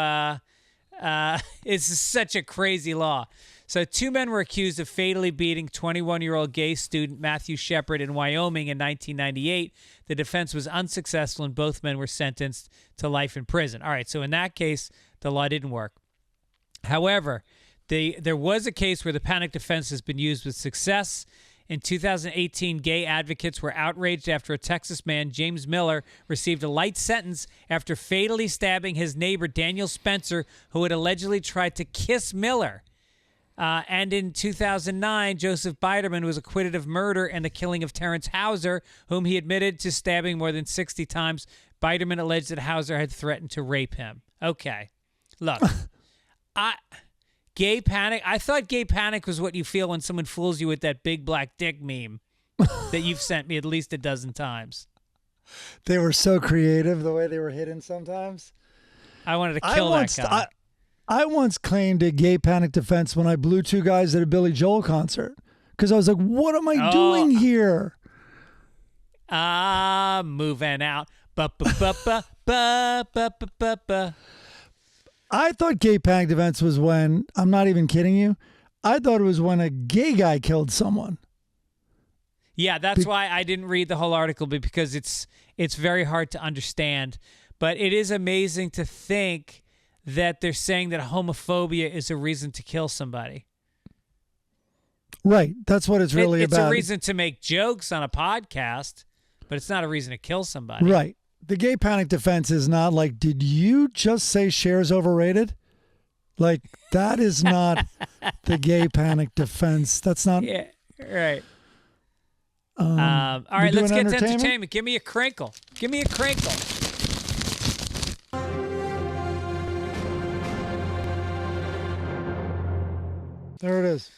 it's such a crazy law. So 2 men were accused of fatally beating 21-year-old gay student Matthew Shepard in Wyoming in 1998. The defense was unsuccessful and both men were sentenced to life in prison. All right, so in that case, the law didn't work. However, there was a case where the panic defense has been used with success In 2018, gay advocates were outraged after a Texas man, James Miller, received a light sentence after fatally stabbing his neighbor, Daniel Spencer, who had allegedly tried to kiss Miller. And in 2009, Joseph Biderman was acquitted of murder and the killing of Terrence Hauser, whom he admitted to stabbing more than 60 times. Biderman alleged that Hauser had threatened to rape him. Okay. Look, gay panic. I thought gay panic was what you feel when someone fools you with that big black dick meme that you've sent me at least a dozen times. They were so creative the way they were hidden sometimes. I wanted to kill that guy. I once claimed a gay panic defense when I blew two guys at a Billy Joel concert because I was like, what am I doing here? Moving out. I thought gay panic defense was when, I'm not even kidding you, I thought it was when a gay guy killed someone. Yeah, that's why I didn't read the whole article, because it's very hard to understand. But it is amazing to think that they're saying that homophobia is a reason to kill somebody. Right. That's what it's really about. It's a reason to make jokes on a podcast, but it's not a reason to kill somebody. Right. The gay panic defense is not like, did you just say Cher's overrated? Like, that is not the gay panic defense. That's not. Yeah, right. All right, let's get to entertainment. Give me a crinkle. Give me a crinkle. There it is.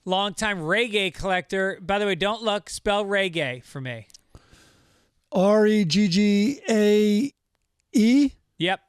Longtime reggae collector. By the way, don't look. Spell reggae for me. Reggae? Yep.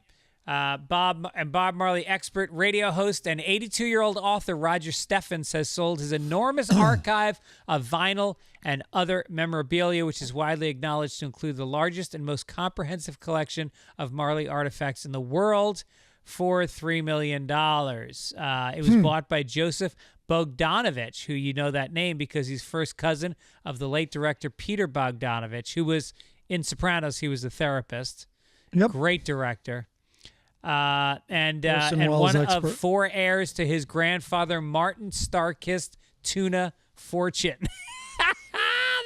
Bob Marley expert, radio host, and 82-year-old author Roger Steffens has sold his enormous archive of vinyl and other memorabilia, which is widely acknowledged to include the largest and most comprehensive collection of Marley artifacts in the world, for $3 million. It was bought by Joseph Bogdanovich, who you know that name because he's first cousin of the late director Peter Bogdanovich, who was in Sopranos. He was a therapist. Yep. Great director. And one of four heirs to his grandfather, Martin Starkist Tuna Fortune.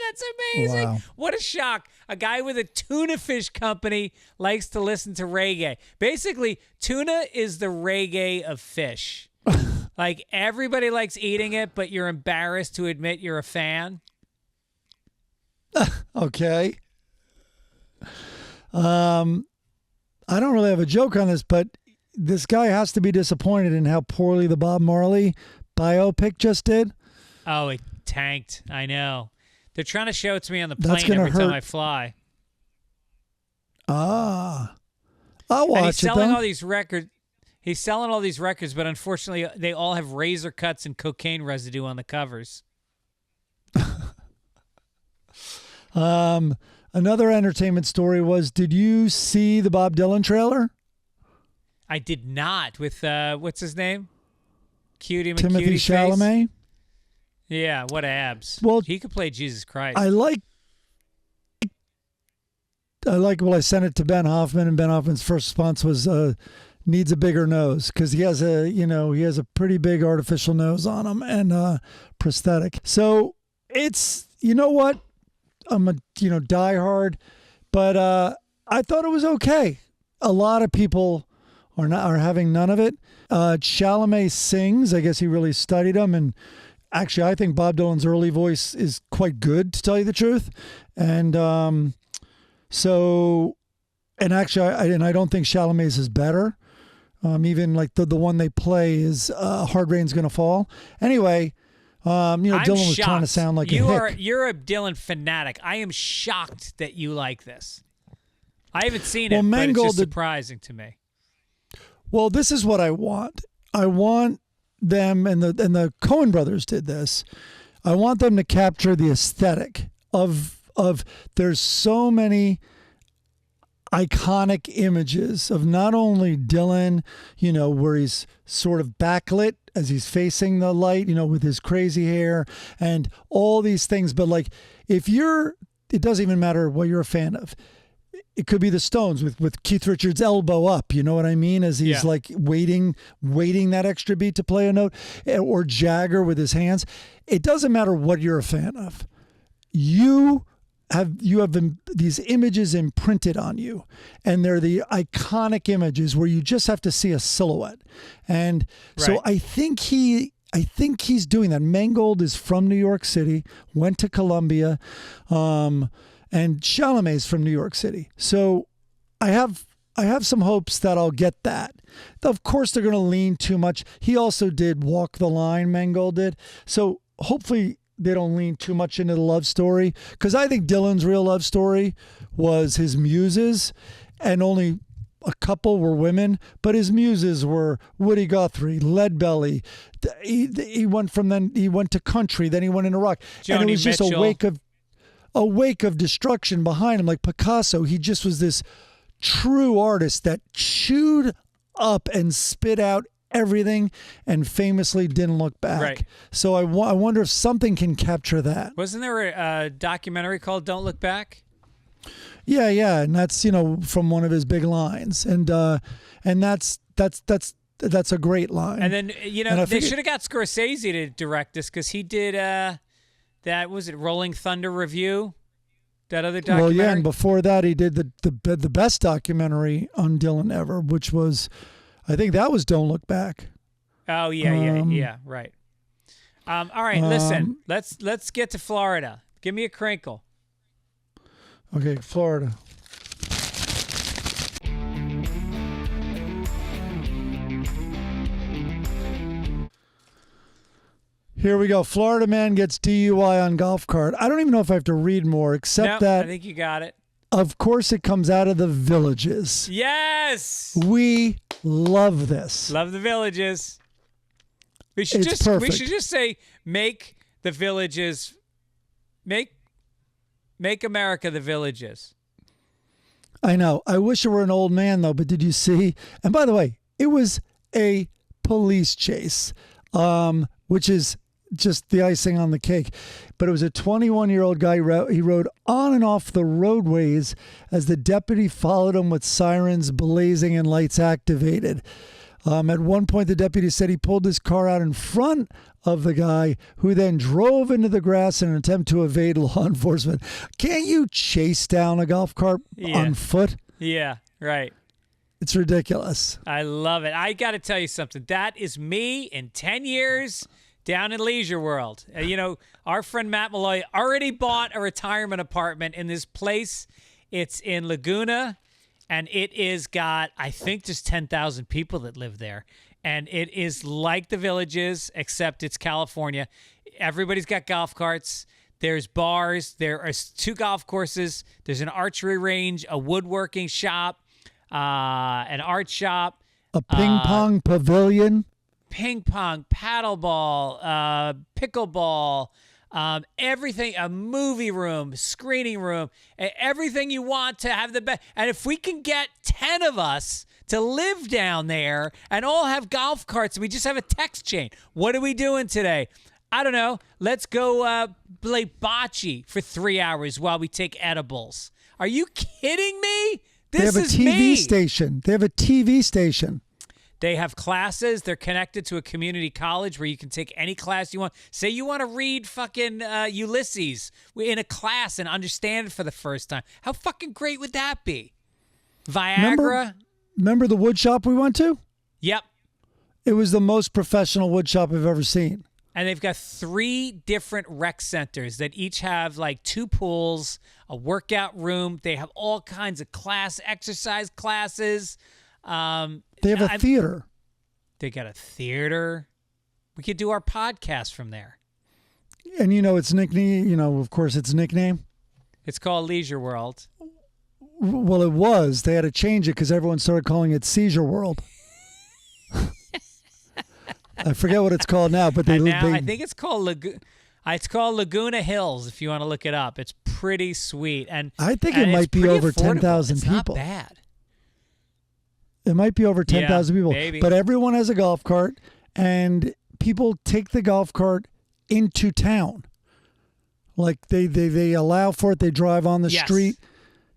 That's amazing. Wow. What a shock. A guy with a tuna fish company likes to listen to reggae. Basically, tuna is the reggae of fish. Like, everybody likes eating it, but you're embarrassed to admit you're a fan. Okay. I don't really have a joke on this, but this guy has to be disappointed in how poorly the Bob Marley biopic just did. Oh, it tanked. I know. They're trying to show it to me on the plane every time I fly. I'll watch and he's selling it, all these records. He's selling all these records, but unfortunately, they all have razor cuts and cocaine residue on the covers. Another entertainment story was, did you see the Bob Dylan trailer? I did not. With, what's his name? Cutie Timothy Chalamet? Face. Yeah, what abs. Well, he could play Jesus Christ. I sent it to Ben Hoffman, and Ben Hoffman's first response was, needs a bigger nose, because he has a pretty big artificial nose on him and prosthetic. So it's, you know what? I'm a diehard, but I thought it was okay. A lot of people are having none of it. Chalamet sings. I guess he really studied him, and actually, I think Bob Dylan's early voice is quite good, to tell you the truth. And I don't think Chalamet's is better. Even like the one they play is Hard Rain's Gonna Fall. Anyway. Dylan was trying to sound like a hick. You're a Dylan fanatic. I am shocked that you like this. I haven't seen it, but it's just surprising to me. Well, this is what I want. I want them, and the Coen brothers did this. I want them to capture the aesthetic of there's so many iconic images of not only Dylan, where he's sort of backlit as he's facing the light, with his crazy hair and all these things. But like, it doesn't even matter what you're a fan of. it could be the Stones with Keith Richards' elbow up. You know what I mean? As he's like waiting that extra beat to play a note, or Jagger with his hands. It doesn't matter what you're a fan of. You have these images imprinted on you, and they're the iconic images where you just have to see a silhouette. And so I think he's doing that. Mangold is from New York City, went to Columbia, and Chalamet's from New York City. So I have some hopes that I'll get that. Of course, they're going to lean too much. He also did Walk the Line, Mangold did. So hopefully they don't lean too much into the love story, because I think Dylan's real love story was his muses, and only a couple were women, but his muses were Woody Guthrie, Leadbelly. He went to country, then he went into rock, and it was just a wake of destruction behind him. Like Picasso, he just was this true artist that chewed up and spit out everything, and famously didn't look back. Right. So I wonder if something can capture that. Wasn't there a documentary called Don't Look Back? Yeah, and that's from one of his big lines, and that's a great line. And then they should have got Scorsese to direct this, because he did that was it Rolling Thunder Review, that other documentary. Well, yeah, and before that he did the best documentary on Dylan ever, which was, I think that was Don't Look Back. Oh yeah, right. All right, listen, let's get to Florida. Give me a crinkle. Okay, Florida. Here we go. Florida man gets DUI on golf cart. I don't even know if I have to read more, except that I think you got it. Of course, it comes out of the Villages. Yes, we love this. Love the Villages. We should just say, make the Villages, make America the Villages. I know. I wish it were an old man, though, but did you see? And by the way, it was a police chase, which is just the icing on the cake. But it was a 21-year-old guy. He rode on and off the roadways as the deputy followed him with sirens blazing and lights activated. At one point, the deputy said he pulled his car out in front of the guy, who then drove into the grass in an attempt to evade law enforcement. Can't you chase down a golf cart on foot? Yeah, right. It's ridiculous. I love it. I got to tell you something. That is me in 10 years down in Leisure World. Our friend Matt Malloy already bought a retirement apartment in this place. It's in Laguna, and it is got, I think, just 10,000 people that live there. And it is like the Villages, except it's California. Everybody's got golf carts. There's bars. There are 2 golf courses. There's an archery range, a woodworking shop, an art shop. A ping pong pavilion. Ping pong, paddleball, pickleball, everything, a movie room, screening room, everything you want to have the best. And if we can get 10 of us to live down there and all have golf carts, and we just have a text chain. What are we doing today? I don't know. Let's go play bocce for 3 hours while we take edibles. Are you kidding me? They have a TV station. They have a TV station. They have classes. They're connected to a community college where you can take any class you want. Say you want to read fucking Ulysses in a class and understand it for the first time. How fucking great would that be? Viagra. Remember the wood shop we went to? Yep. It was the most professional wood shop I've ever seen. And they've got 3 different rec centers that each have like 2 pools, a workout room. They have all kinds of exercise classes. They have a theater. They got a theater. We could do our podcast from there. And its nickname, of course, its nickname. It's called Leisure World. Well, it was. They had to change it because everyone started calling it Seizure World. I forget what it's called now, but I think it's called Laguna Hills. If you want to look it up, it's pretty sweet, and I think it might be over 10,000 people. Not bad. It might be over 10,000 people, maybe. But everyone has a golf cart, and people take the golf cart into town. Like they allow for it. They drive on the street.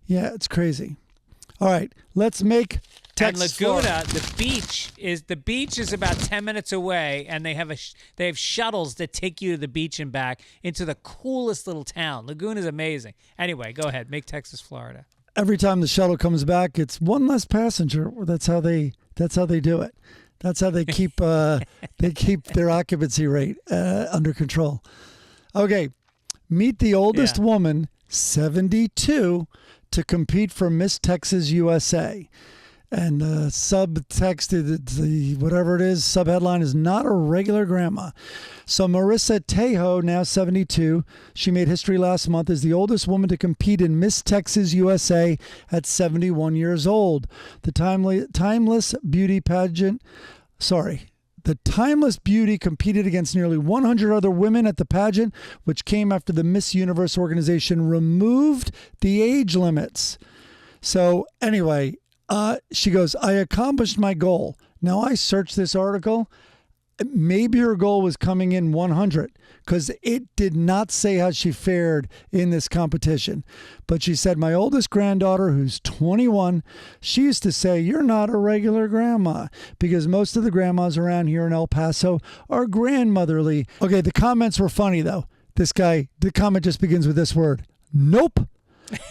Yeah, it's crazy. All right, let's make And Texas, Laguna, the beach is about 10 minutes away, and they have shuttles that take you to the beach and back into the coolest little town. Laguna is amazing. Anyway, go ahead, make Texas, Florida. Every time the shuttle comes back, it's one less passenger. That's how they do it. That's how they keep their occupancy rate under control. Okay, meet the oldest woman, 72, to compete for Miss Texas USA. And subtext, whatever it is, subheadline is not a regular grandma. So Marissa Tejo, now 72, she made history last month as the oldest woman to compete in Miss Texas USA at 71 years old. The Timeless Beauty competed against nearly 100 other women at the pageant, which came after the Miss Universe organization removed the age limits. So anyway, she goes, I accomplished my goal. Now I searched this article. Maybe her goal was coming in 100 because it did not say how she fared in this competition. But she said, my oldest granddaughter, who's 21, she used to say, you're not a regular grandma, because most of the grandmas around here in El Paso are grandmotherly. Okay, the comments were funny though. The comment just begins with this word. Nope.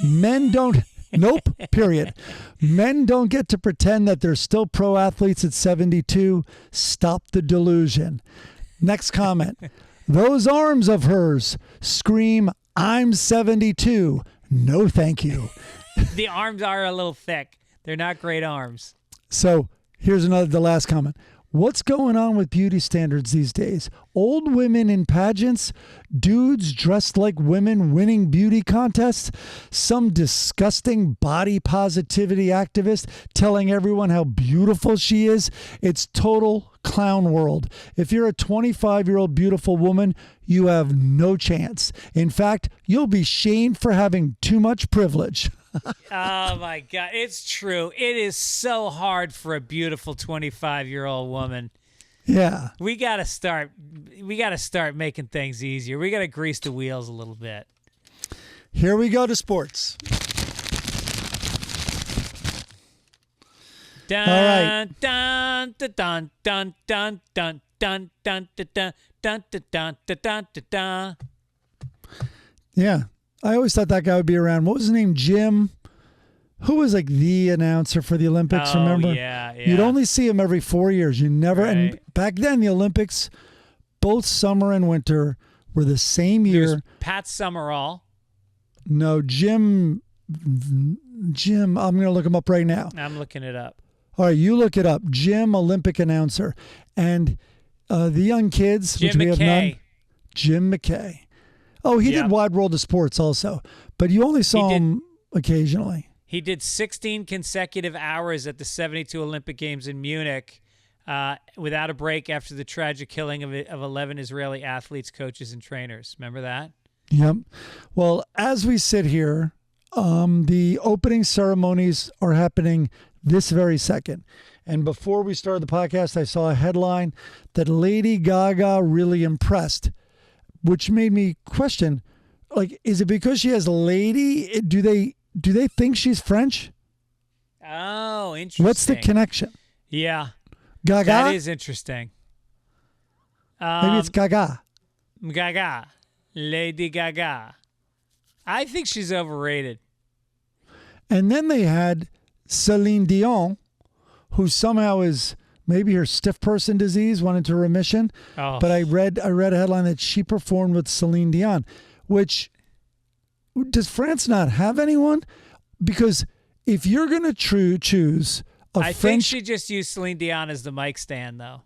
Men don't. Nope, period. Men don't get to pretend that they're still pro athletes at 72. Stop the delusion. Next comment. Those arms of hers scream, I'm 72. No, thank you. The arms are a little thick. They're not great arms. So here's the last comment. What's going on with beauty standards these days? Old women in pageants, dudes dressed like women winning beauty contests, some disgusting body positivity activist telling everyone how beautiful she is. It's total clown world. If you're a 25-year-old beautiful woman, you have no chance. In fact, you'll be shamed for having too much privilege. Oh my God, it's true. It is so hard for a beautiful 25-year-old woman. Yeah. We got to start making things easier. We got to grease the wheels a little bit. Here we go to sports. Dun, all right. Dun, dun, dun, dun, dun, dun, dun, dun, dun, dun, dun, dun, dun, dun, dun. Yeah. I always thought that guy would be around. What was his name? Jim? Who was like the announcer for the Olympics, remember? Yeah. You'd only see him every 4 years. You never, right. And back then the Olympics, both summer and winter were the same year. There's Pat Summerall. No, Jim, I'm going to look him up right now. I'm looking it up. All right, you look it up. Jim, Olympic announcer. And the young kids, Jim which we have McKay. none. Jim McKay. Oh, he did Wide World of Sports also, but you only saw him occasionally. He did 16 consecutive hours at the 72 Olympic Games in Munich without a break after the tragic killing of 11 Israeli athletes, coaches, and trainers. Remember that? Yep. Well, as we sit here, the opening ceremonies are happening this very second. And before we started the podcast, I saw a headline that Lady Gaga really impressed, which made me question, like, is it because she has lady? Do they think she's French? Oh, interesting. What's the connection? Yeah. Gaga? That is interesting. Maybe it's Gaga. Gaga. Lady Gaga. I think she's overrated. And then they had Celine Dion, who somehow is... maybe her stiff person disease went into remission. Oh. But I read a headline that she performed with Celine Dion, which, does France not have anyone? Because if you're going to choose I think she just used Celine Dion as the mic stand, though.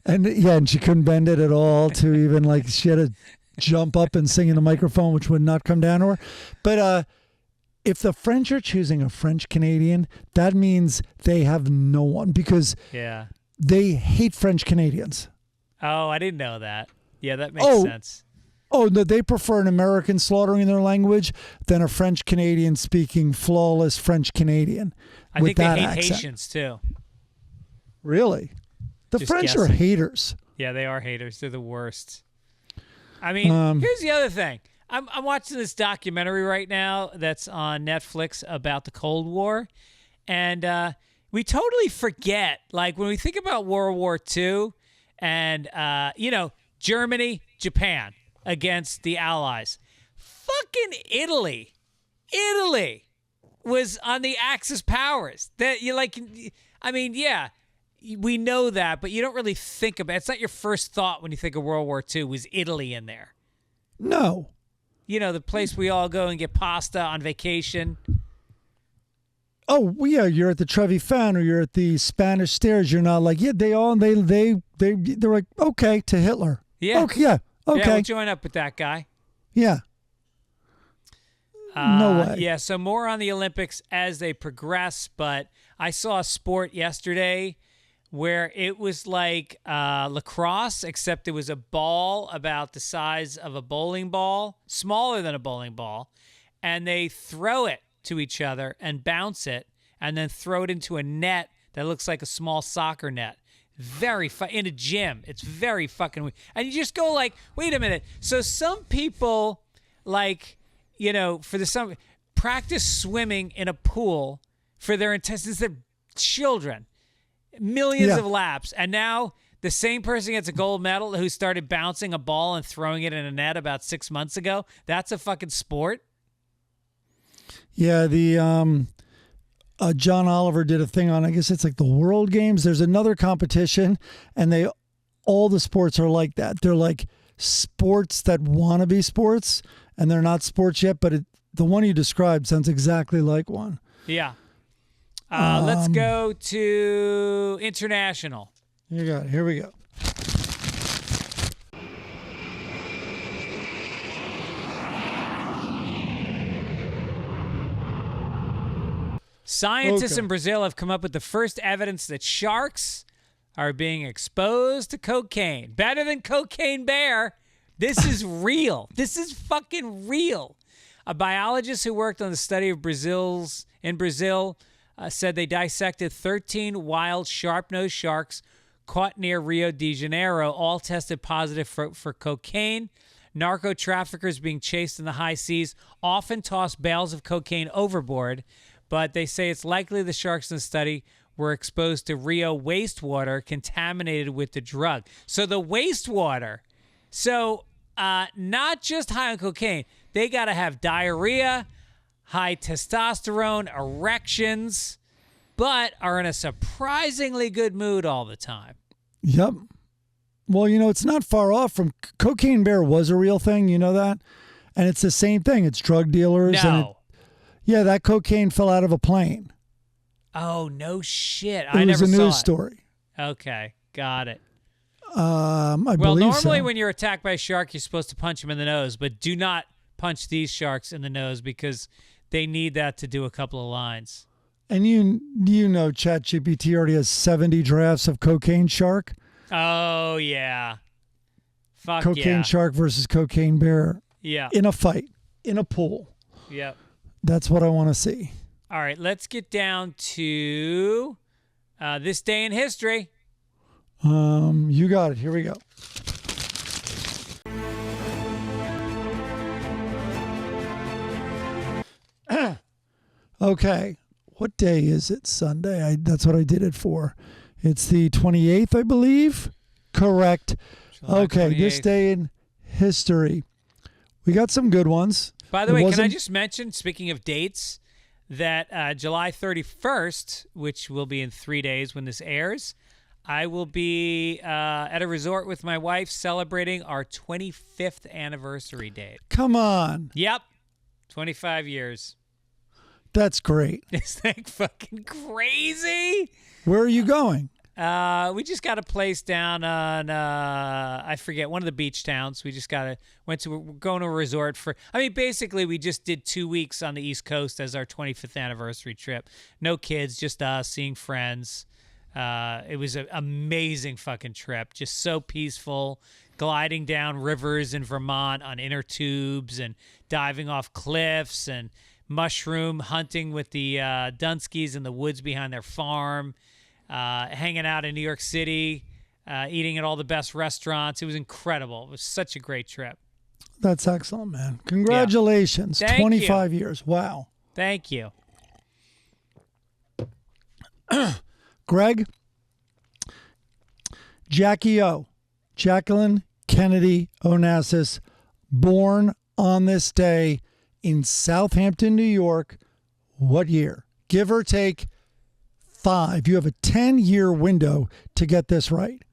And she couldn't bend it at all to even, like, she had to jump up and sing in the microphone, which would not come down to her. But if the French are choosing a French Canadian, that means they have no one, because they hate French Canadians. Oh, I didn't know that. Yeah, that makes sense. Oh, no, they prefer an American slaughtering their language than a French Canadian speaking flawless French Canadian. I think they hate Haitians too. Really? The French are haters. Yeah, they are haters. They're the worst. I mean, here's the other thing. I'm watching this documentary right now that's on Netflix about the Cold War, and we totally forget, like, when we think about World War II and, Germany, Japan against the Allies. Fucking Italy was on the Axis powers. That you like, I mean, yeah, we know that, but you don't really think about it. It's not your first thought when you think of World War II was Italy in there. No. The place we all go and get pasta on vacation. Oh, well, yeah, you're at the Trevi Fountain or you're at the Spanish Stairs. You're not like, yeah, they're like, okay, to Hitler. Yeah. Okay, yeah, okay. Yeah, we'll join up with that guy. Yeah. No way. Yeah, so more on the Olympics as they progress, but I saw a sport yesterday where it was like lacrosse, except it was a ball about the size of a bowling ball, smaller than a bowling ball, and they throw it to each other and bounce it and then throw it into a net that looks like a small soccer net. Very in a gym. It's very fucking weird. And you just go like, wait a minute. So some people like, for the summer, practice swimming in a pool for their intestines. They're children. Millions of laps. And now the same person gets a gold medal who started bouncing a ball and throwing it in a net about 6 months ago. That's a fucking sport. Yeah, the John Oliver did a thing on, I guess it's like the World Games. There's another competition, and all the sports are like that. They're like sports that want to be sports, and they're not sports yet, but the one you described sounds exactly like one. Yeah. Let's go to international. You got it. Here we go. Scientists in Brazil have come up with the first evidence that sharks are being exposed to cocaine. Better than Cocaine Bear. This is real. This is fucking real. A biologist who worked on the study of Brazil said they dissected 13 wild sharp-nosed sharks caught near Rio de Janeiro, all tested positive for cocaine. Narco traffickers being chased in the high seas often toss bales of cocaine overboard, but they say it's likely the sharks in the study were exposed to Rio wastewater contaminated with the drug. So the wastewater, not just high on cocaine, they got to have diarrhea, high testosterone, erections, but are in a surprisingly good mood all the time. Yep. Well, it's not far off from Cocaine Bear was a real thing. You know that? And it's the same thing. It's drug dealers. No. Yeah, that cocaine fell out of a plane. Oh, no shit. It was a news story. Okay, got it. I believe normally so. when you're attacked by a shark, you're supposed to punch him in the nose, but do not punch these sharks in the nose because they need that to do a couple of lines. And you know ChatGPT already has 70 drafts of Cocaine Shark. Oh, yeah. Fuck Cocaine Shark versus Cocaine Bear. Yeah. In a fight. In a pool. Yep. That's what I want to see. All right, let's get down to this day in history. You got it. Here we go. Okay. What day is it? Sunday. That's what I did it for. It's the 28th, I believe. Correct. July okay, 28th. This day in history. We got some good ones. By the way, can I just mention, speaking of dates, that July 31st, which will be in 3 days when this airs, I will be at a resort with my wife celebrating our 25th anniversary date. Come on. Yep. 25 years. That's great. Is that fucking crazy? Where are you going? We just got a place down on I forget, one of the beach towns. We just we're going to a resort basically we just did 2 weeks on the East Coast as our 25th anniversary trip. No kids, just us seeing friends. It was an amazing fucking trip. Just so peaceful, gliding down rivers in Vermont on inner tubes and diving off cliffs and mushroom hunting with the Dunskies in the woods behind their farm. Hanging out in New York City, eating at all the best restaurants. It was incredible. It was such a great trip. That's excellent, man. Congratulations. Thank 25 years. Wow. Thank you. Greg, Jackie O, Jacqueline Kennedy Onassis, born on this day in Southampton, New York. What year? Give or take 5. You have a 10-year window to get this right.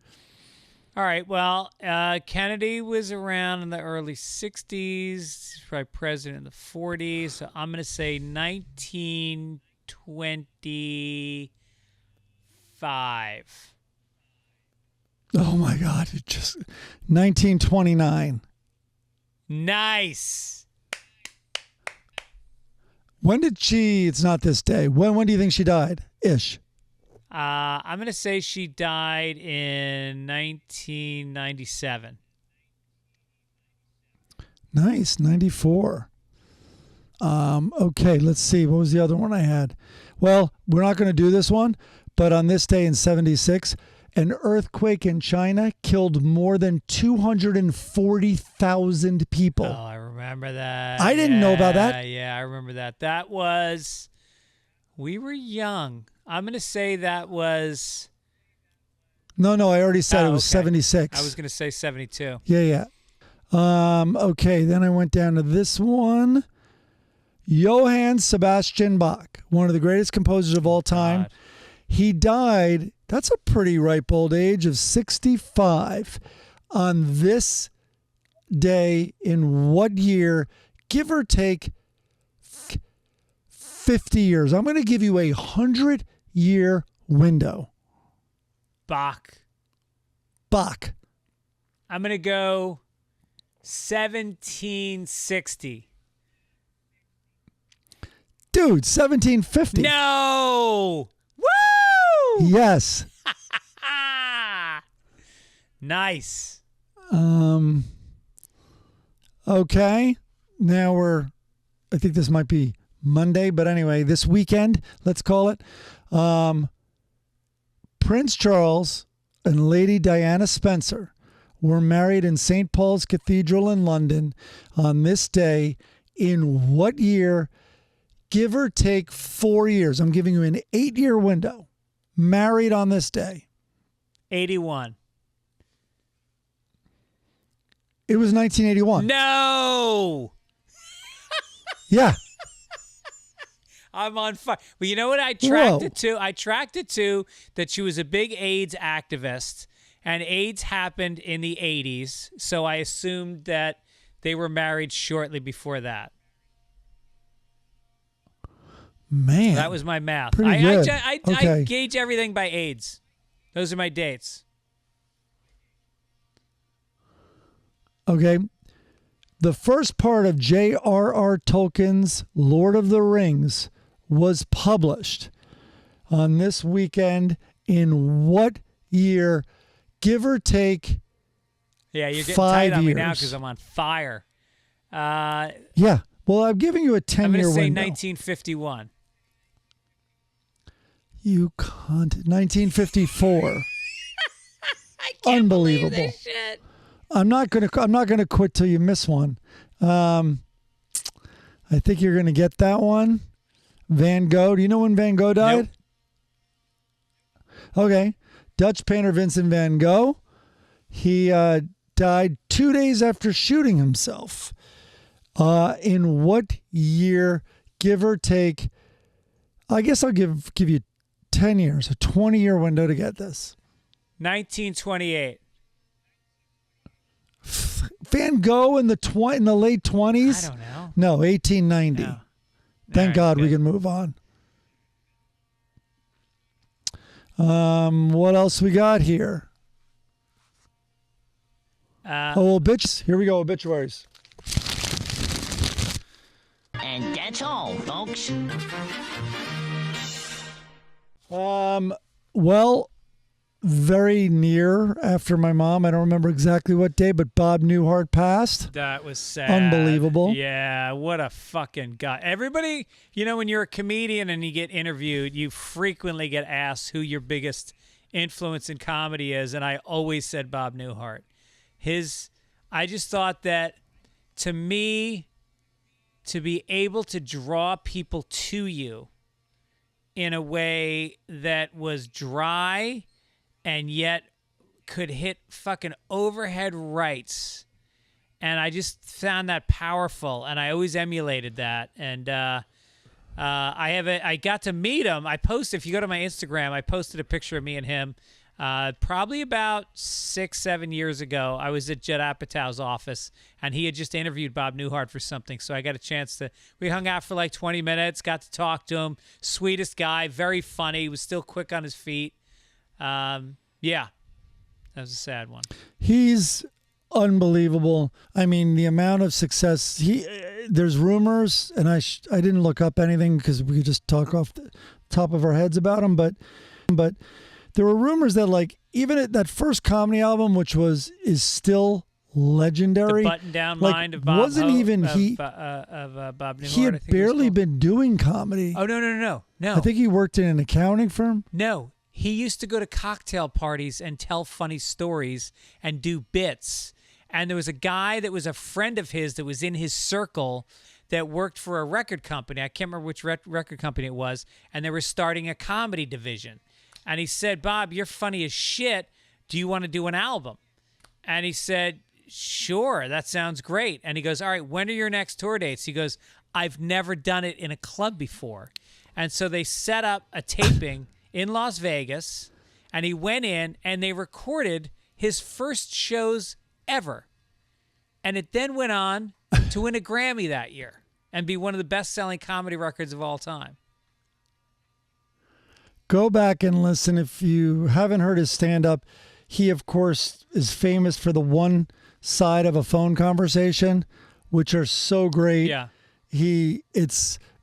All right. Well, Kennedy was around in the early 60s, probably president in the 40s. So I'm going to say 1925. Oh, my God. It just 1929. Nice. When did she, it's not this day. When do you think she died? Ish. I'm going to say she died in 1997. Nice. 94. Okay, let's see. What was the other one I had? Well, we're not going to do this one, but on this day in 76, an earthquake in China killed more than 240,000 people. Oh, I remember that. I didn't know about that. Yeah, I remember that. That was, we were young. I'm going to say that was. No, I already said it was okay. 76. I was going to say 72. Yeah. Okay, then I went down to this one. Johann Sebastian Bach, one of the greatest composers of all time. God. He died, that's a pretty ripe old age of 65 on this day in what year, give or take 50 years. I'm going to give you a 100-year window. Bach. I'm going to go 1760. Dude, 1750. No! Woo! Yes. Nice. Okay. Now I think this might be Monday, but anyway, this weekend, let's call it. Prince Charles and Lady Diana Spencer were married in St. Paul's Cathedral in London on this day in what year? Give or take 4 years. I'm giving you an 8-year window. Married on this day. 81. It was 1981. No! Yeah. I'm on fire. Well, you know what I tracked it to? I tracked it to that she was a big AIDS activist, and AIDS happened in the 80s, so I assumed that they were married shortly before that. Man. That was my math. Pretty good. I gauge everything by AIDS. Those are my dates. Okay. The first part of J.R.R. Tolkien's Lord of the Rings was published on this weekend in what year? Give or take. Yeah, you're getting 5 tight on me years. now because I'm on fire. Yeah. Well, I'm giving you a 10-year I'm going to say window. 1951. You cunt. 1954. I can't Unbelievable. believe this shit. I'm not gonna quit till you miss one. I think you're gonna get that one. Van Gogh. Do you know when Van Gogh died? Nope. Okay. Dutch painter Vincent van Gogh. He died 2 days after shooting himself. In what year, give or take? I guess I'll give you 10 years, a 20-year window to get this. 1928. Van Gogh in the late 20s? I don't know. No, 1890. No. Thank All right, God we good. can move on. What else we got here? Bitches. Here we go, obituaries. And that's all, folks. Well, very near after my mom. I don't remember exactly what day, but Bob Newhart passed. That was sad. Unbelievable. Yeah, what a fucking guy. Everybody, when you're a comedian and you get interviewed, you frequently get asked who your biggest influence in comedy is, and I always said Bob Newhart. I just thought that to me, to be able to draw people to you in a way that was dry and yet could hit fucking overhead rights. And I just found that powerful, and I always emulated that. And I got to meet him. I posted, if you go to my Instagram, I posted a picture of me and him probably about 6-7 years ago. I was at Judd Apatow's office, and he had just interviewed Bob Newhart for something. So I got a chance we hung out for like 20 minutes, got to talk to him. Sweetest guy, very funny. He was still quick on his feet. Yeah, that was a sad one. He's unbelievable. I mean, the amount of success there's rumors, and I didn't look up anything because we just talk off the top of our heads about him, but there were rumors that like even at that first comedy album, which is still legendary, The Button Down like, Mind of Bob wasn't even Bob Newhart. he had barely been doing comedy. Oh no. I think he worked in an accounting firm. No, he used to go to cocktail parties and tell funny stories and do bits. And there was a guy that was a friend of his that was in his circle that worked for a record company. I can't remember which record company it was. And they were starting a comedy division. And he said, Bob, you're funny as shit. Do you want to do an album? And he said, sure, that sounds great. And he goes, all right, when are your next tour dates? He goes, I've never done it in a club before. And so they set up a taping in Las Vegas. And he went in and they recorded his first shows ever. And it then went on to win a Grammy that year and be one of the best-selling comedy records of all time. Go back and listen if you haven't heard his stand-up. He, of course, is famous for the one side of a phone conversation, which are so great. Yeah.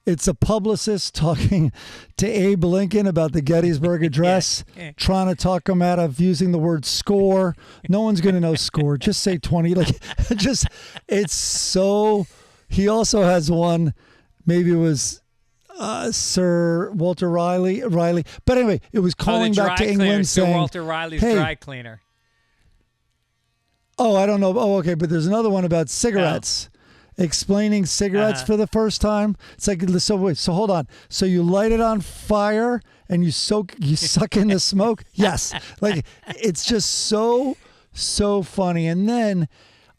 It's a publicist talking to Abe Lincoln about the Gettysburg Address, trying to talk him out of using the word score. No one's going to know score. Just say 20. It's so. He also has one. Maybe it was Sir Walter Riley. But anyway, it was calling back to England Sir saying, Walter Riley's hey, dry cleaner. Oh, I don't know. Oh, okay. But there's another one about cigarettes. Explaining cigarettes for the first time. It's like, so hold on. So you light it on fire and you suck in the smoke? Yes. Like, it's just so funny. And then,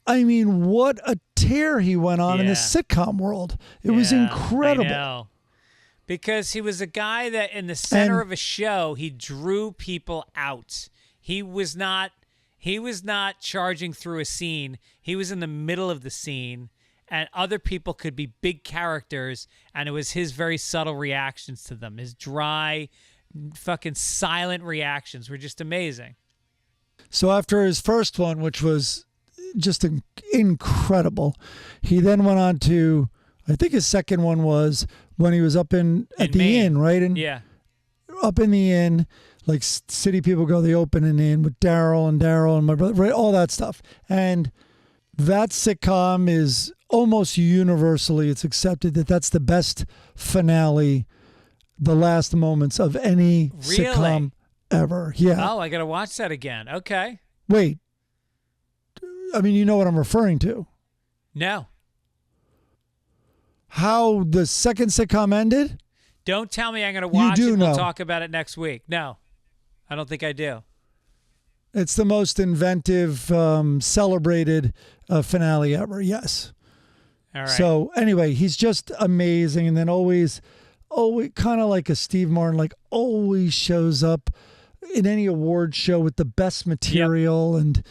I mean, what a tear he went on in the sitcom world. It was incredible. I know. Because he was a guy that in the center of a show, he drew people out. He was not charging through a scene. He was in the middle of the scene. And other people could be big characters, and it was his very subtle reactions to them. His dry, fucking silent reactions were just amazing. So after his first one, which was just incredible, he then went on to, I think his second one was when he was up at the Maine. inn, right? Up in the inn, like city people go, they open an inn with Daryl and my brother, right? All that stuff. And that sitcom is almost universally, it's accepted that that's the best finale, the last moments of any sitcom ever. Yeah. Oh, I got to watch that again. Okay. Wait. I mean, you know what I'm referring to. No. How the second sitcom ended? Don't tell me I'm going to watch it. We'll know. talk about it next week. No, I don't think I do. It's the most inventive, celebrated finale ever. Yes. All right. So anyway, he's just amazing. And then always kind of like a Steve Martin, like always shows up in any award show with the best material. Yep. And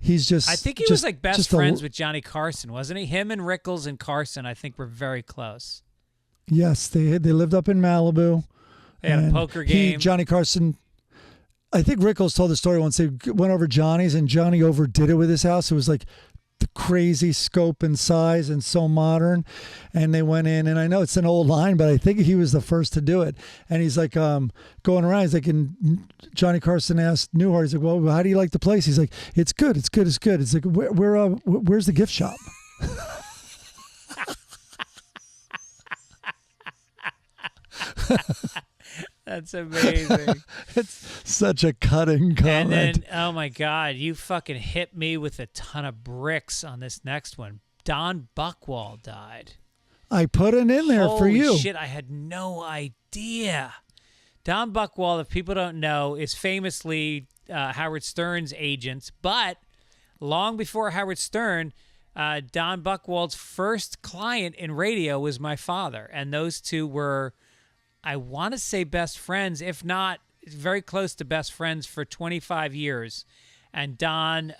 he's just, I think he was like best friends with Johnny Carson, wasn't he? Him and Rickles and Carson, I think, were very close. Yes. They lived up in Malibu. They had a poker game. Johnny Carson, I think Rickles told the story once. They went over Johnny's and Johnny overdid it with his house. It was like the crazy scope and size and so modern. And they went in, and I know it's an old line, but I think he was the first to do it. And he's like going around. He's like, and Johnny Carson asked Newhart, he's like, well, how do you like the place? He's like, it's good. It's good. It's good. It's like, where's the gift shop? That's amazing. It's such a cutting comment. And then, oh my God, you fucking hit me with a ton of bricks on this next one. Don Buchwald died. I put it in there for you. Holy shit, I had no idea. Don Buchwald, if people don't know, is famously Howard Stern's agent, but long before Howard Stern, Don Buchwald's first client in radio was my father, and those two were, I want to say, best friends, if not very close to best friends for 25 years. And Don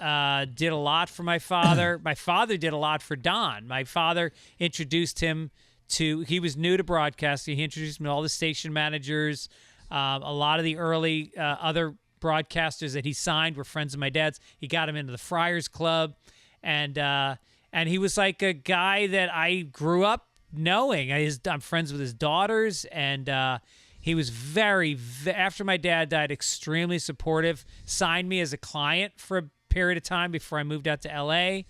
did a lot for my father. My father did a lot for Don. My father introduced him to, he was new to broadcasting. He introduced him to all the station managers. A lot of the early other broadcasters that he signed were friends of my dad's. He got him into the Friars Club. And he was like a guy that I grew up knowing. I'm friends with his daughters. And he was after my dad died, extremely supportive, signed me as a client for a period of time before I moved out to L.A.,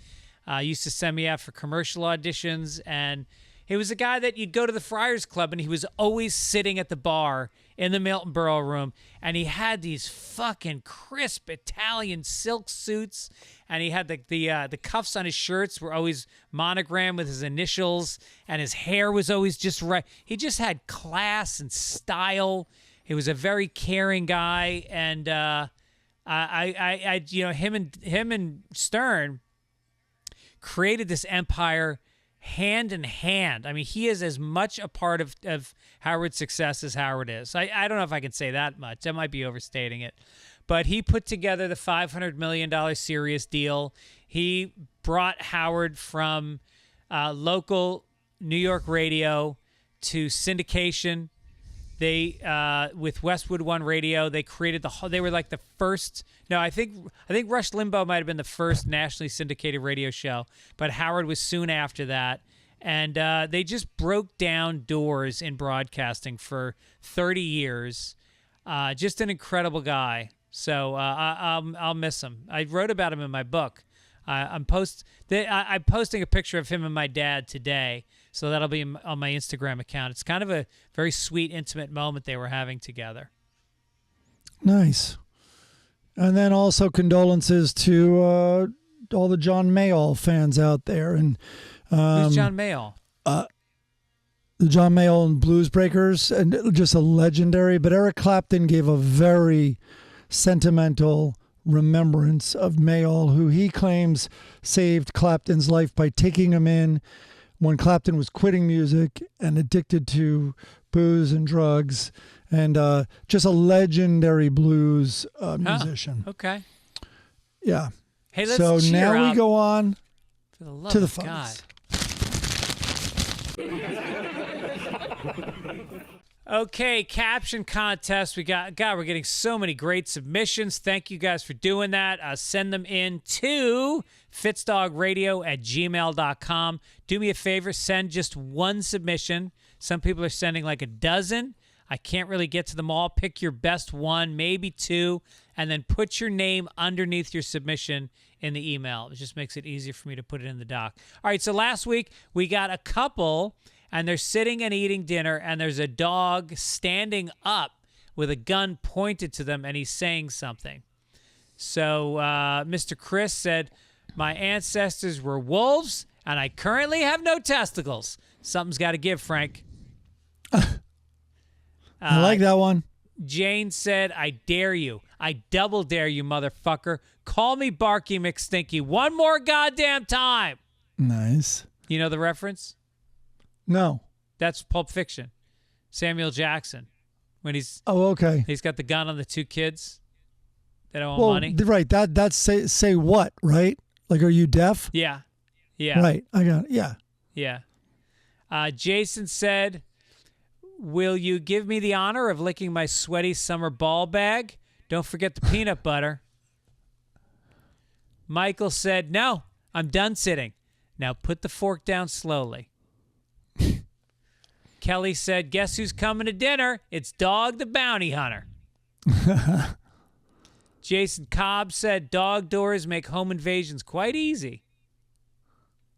used to send me out for commercial auditions, and he was a guy that you'd go to the Friars Club, and he was always sitting at the bar in the Milton Berle room, and he had these fucking crisp Italian silk suits, and he had the cuffs on his shirts were always monogrammed with his initials, and his hair was always just right. He just had class and style. He was a very caring guy, and him and Stern created this empire hand in hand. I mean, he is as much a part of Howard's success as Howard is. I don't know if I can say that much. I might be overstating it. But he put together the $500 million Sirius deal. He brought Howard from local New York radio to syndication. They with Westwood One Radio, they created they were like the first. No, I think Rush Limbaugh might have been the first nationally syndicated radio show, but Howard was soon after that, and they just broke down doors in broadcasting for 30 years. Just an incredible guy. So I'll miss him. I wrote about him in my book. I'm posting a picture of him and my dad today, so that'll be on my Instagram account. It's kind of a very sweet, intimate moment they were having together. Nice. And then also condolences to all the John Mayall fans out there. And who's John Mayall? The John Mayall and Blues Breakers, and just a legendary. But Eric Clapton gave a very sentimental remembrance of Mayall, who he claims saved Clapton's life by taking him in when Clapton was quitting music and addicted to booze and drugs, and just a legendary blues musician. Okay. Yeah. Hey, let's so cheer now out we go on to the of phones. Okay, caption contest. We're getting so many great submissions. Thank you guys for doing that. Send them in to fitzdogradio@gmail.com. Do me a favor, send just one submission. Some people are sending like a dozen. I can't really get to them all. Pick your best one, maybe two, and then put your name underneath your submission in the email. It just makes it easier for me to put it in the doc. All right, so last week we got a couple, and they're sitting and eating dinner, and there's a dog standing up with a gun pointed to them, and he's saying something. So Mr. Chris said, "My ancestors were wolves, and I currently have no testicles." Something's got to give, Frank. I like that one. Jane said, "I dare you. I double dare you, motherfucker. Call me Barky McStinky one more goddamn time." Nice. You know the reference? No. That's Pulp Fiction. Samuel Jackson. When he's okay. He's got the gun on the two kids that don't Well, want money. right. That's say what, right? Like, are you deaf? Yeah. Yeah. Right. I got it. Yeah. Yeah. Jason said, "Will you give me the honor of licking my sweaty summer ball bag? Don't forget the peanut butter." Michael said, "No, I'm done sitting. Now put the fork down slowly." Kelly said, "Guess who's coming to dinner? It's Dog the Bounty Hunter." Jason Cobb said, "Dog doors make home invasions quite easy."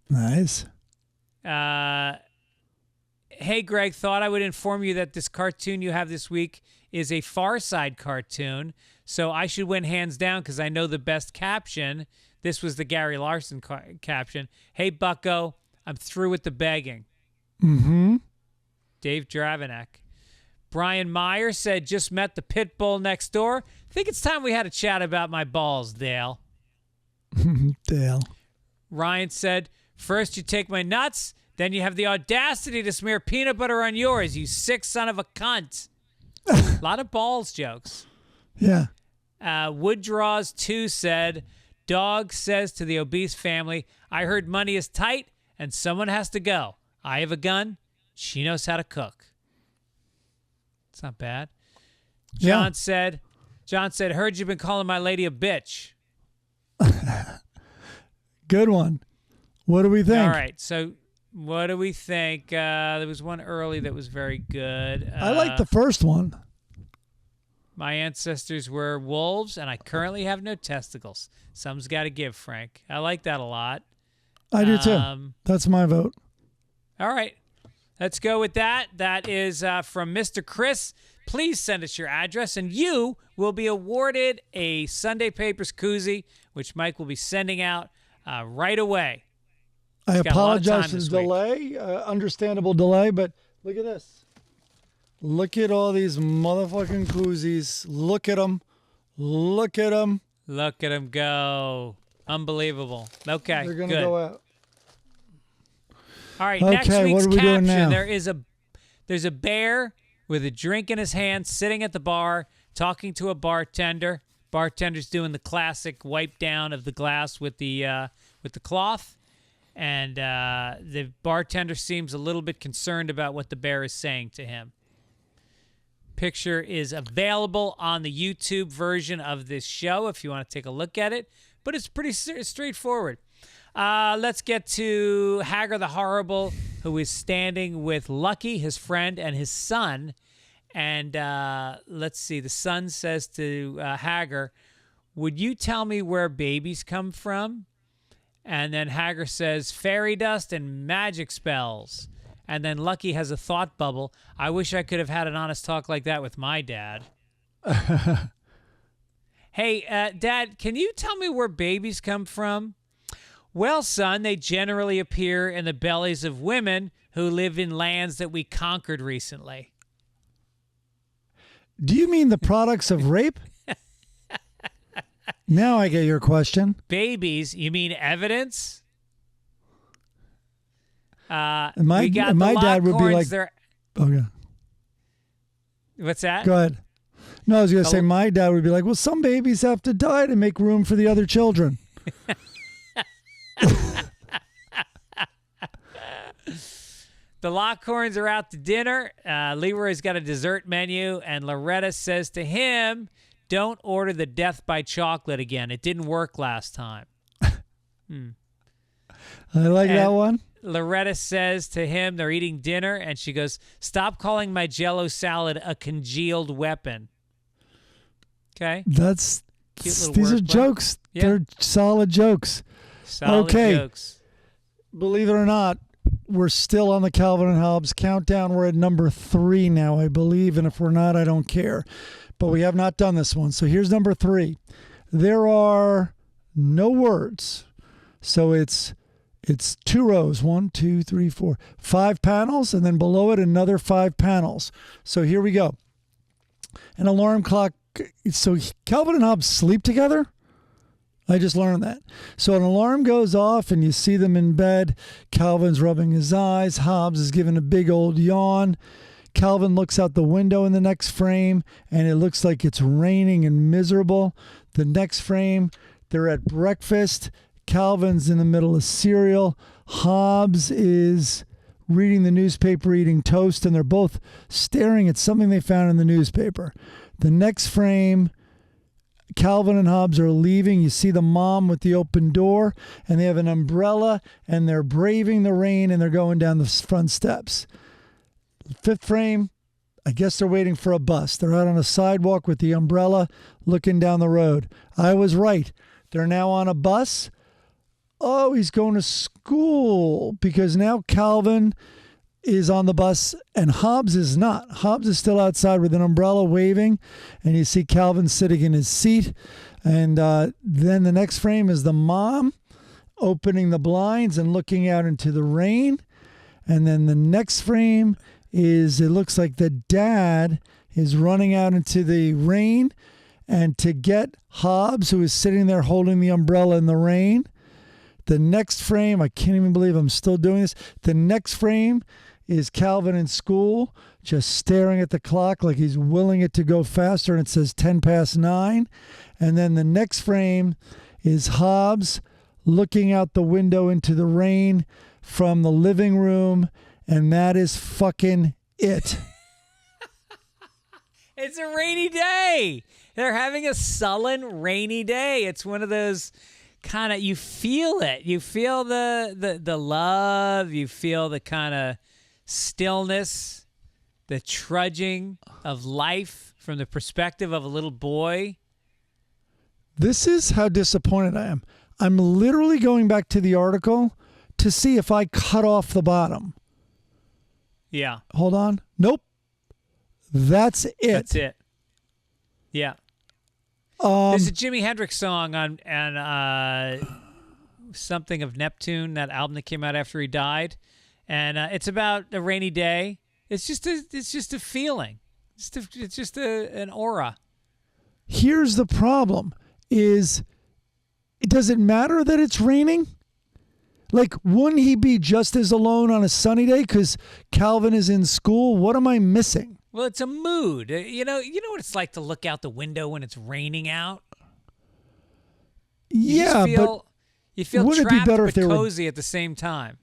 Nice. Hey, Greg, thought I would inform you that this cartoon you have this week is a Far Side cartoon, so I should win hands down because I know the best caption. This was the Gary Larson caption. Hey, bucko, I'm through with the begging. Mm-hmm. Dave Dravenek. Brian Meyer said, just met the pit bull next door. Think it's time we had a chat about my balls, Dale. Dale. Ryan said, first you take my nuts, then you have the audacity to smear peanut butter on yours, you sick son of a cunt. A lot of balls jokes. Yeah. Wooddraws 2 said, dog says to the obese family, I heard money is tight and someone has to go. I have a gun. She knows how to cook. It's not bad. John said, heard you've been calling my lady a bitch. Good one. What do we think? All right. So what do we think? There was one early that was very good. I like the first one. My ancestors were wolves, and I currently have no testicles. Some's got to give, Frank. I like that a lot. I do too. That's my vote. All right. Let's go with that. That is from Mr. Chris. Please send us your address, and you will be awarded a Sunday Papers koozie, which Mike will be sending out right away. I apologize for the delay, understandable delay, but look at this. Look at all these motherfucking koozies. Look at them. Look at them. Look at them go. Unbelievable. Okay, they're going to go out. All right, okay, next week's what are we doing caption, now? there's a bear with a drink in his hand sitting at the bar talking to a bartender. Bartender's doing the classic wipe down of the glass with the cloth. And the bartender seems a little bit concerned about what the bear is saying to him. Picture is available on the YouTube version of this show if you want to take a look at it. But it's pretty straightforward. Let's get to Hagar the Horrible, who is standing with Lucky, his friend, and his son. And let's see. The son says to Hagar, would you tell me where babies come from? And then Hagar says, fairy dust and magic spells. And then Lucky has a thought bubble. I wish I could have had an honest talk like that with my dad. Hey, Dad, can you tell me where babies come from? Well, son, they generally appear in the bellies of women who live in lands that we conquered recently. Do you mean the products of rape? Now I get your question. Babies, you mean evidence? My dad would be like, okay. What's that? Go ahead. No, I was going to say my dad would be like, well, some babies have to die to make room for the other children. The Lockhorns are out to dinner. Leroy's got a dessert menu, and Loretta says to him, don't order the death by chocolate again. It didn't work last time. I like that one. Loretta says to him, they're eating dinner, and she goes, stop calling my Jell-O salad a congealed weapon. Okay? These are jokes. Yeah. They're solid jokes. Solid jokes. Believe it or not, we're still on the Calvin and Hobbes countdown. We're at number 3 now, I believe. And if we're not, I don't care. But we have not done this one. So here's number 3. There are no words. So it's 2 rows. 1, 2, 3, 4, 5 panels. And then below it, another 5 panels. So here we go. An alarm clock. So Calvin and Hobbes sleep together? I just learned that. So an alarm goes off and you see them in bed. Calvin's rubbing his eyes. Hobbes is giving a big old yawn. Calvin looks out the window in the next frame and it looks like it's raining and miserable. The next frame, they're at breakfast. Calvin's in the middle of cereal. Hobbes is reading the newspaper, eating toast, and they're both staring at something they found in the newspaper. The next frame, Calvin and Hobbes are leaving. You see the mom with the open door, and they have an umbrella, and they're braving the rain, and they're going down the front steps. 5th frame, I guess they're waiting for a bus. They're out on a sidewalk with the umbrella, looking down the road. I was right. They're now on a bus. Oh, he's going to school, because now Calvin is on the bus and Hobbes is not. Hobbes is still outside with an umbrella waving, and you see Calvin sitting in his seat. And then the next frame is the mom opening the blinds and looking out into the rain. And then the next frame is, it looks like the dad is running out into the rain and to get Hobbs, who is sitting there holding the umbrella in the rain. The next frame, I can't even believe I'm still doing this. The next frame is Calvin in school, just staring at the clock like he's willing it to go faster, and it says 10 past 9. And then the next frame is Hobbs looking out the window into the rain from the living room, and that is fucking it. It's a rainy day. They're having a sullen, rainy day. It's one of those kind of, you feel it. You feel the love. You feel the kind of stillness, the trudging of life from the perspective of a little boy. This is how disappointed I am. I'm literally going back to the article to see if I cut off the bottom. Yeah. Hold on. Nope. That's it. That's it. Yeah. There's a Jimi Hendrix song on something of Neptune, that album that came out after he died, and it's about a rainy day. It's just a feeling. It's just an aura. Here's the problem: is does it matter that it's raining? Like, wouldn't he be just as alone on a sunny day because Calvin is in school? What am I missing? Well, it's a mood. You know what it's like to look out the window when it's raining out? You feel wouldn't it be trapped better but if they were cozy at the same time.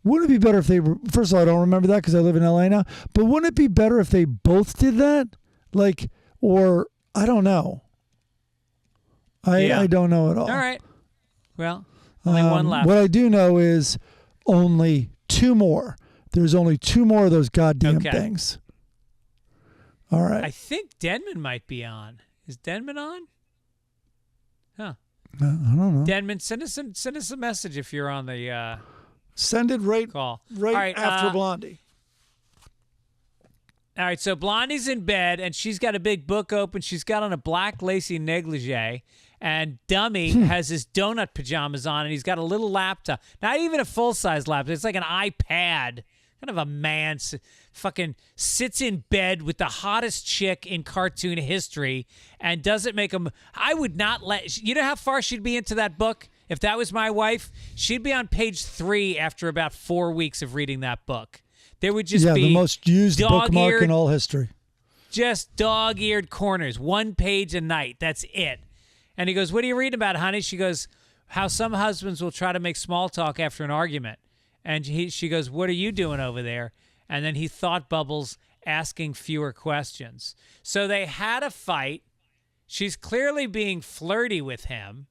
Wouldn't it be better if they were, first of all, I don't remember that because I live in LA now, but wouldn't it be better if they both did that? Like, or, I don't know. I don't know at all. All right. Well, only one left. What I do know is only two more. There's only two more of those goddamn things. All right. I think Denman might be on. Is Denman on? Huh. I don't know. Denman, send us a message if you're on the Send it right call. Right after Blondie. All right, so Blondie's in bed, and she's got a big book open. She's got on a black lacy negligee, and Dummy has his donut pajamas on, and he's got a little laptop. Not even a full-size laptop. It's like an iPad. Kind of a man fucking sits in bed with the hottest chick in cartoon history and doesn't make him. I would not let. You know how far she'd be into that book? If that was my wife, she'd be on page 3 after about 4 weeks of reading that book. There would just be the most used bookmark in all history. Just dog-eared corners, 1 page a night. That's it. And he goes, "What are you reading about, honey?" She goes, "How some husbands will try to make small talk after an argument." And she goes, "What are you doing over there?" And then he thought bubbles, asking fewer questions. So they had a fight. She's clearly being flirty with him.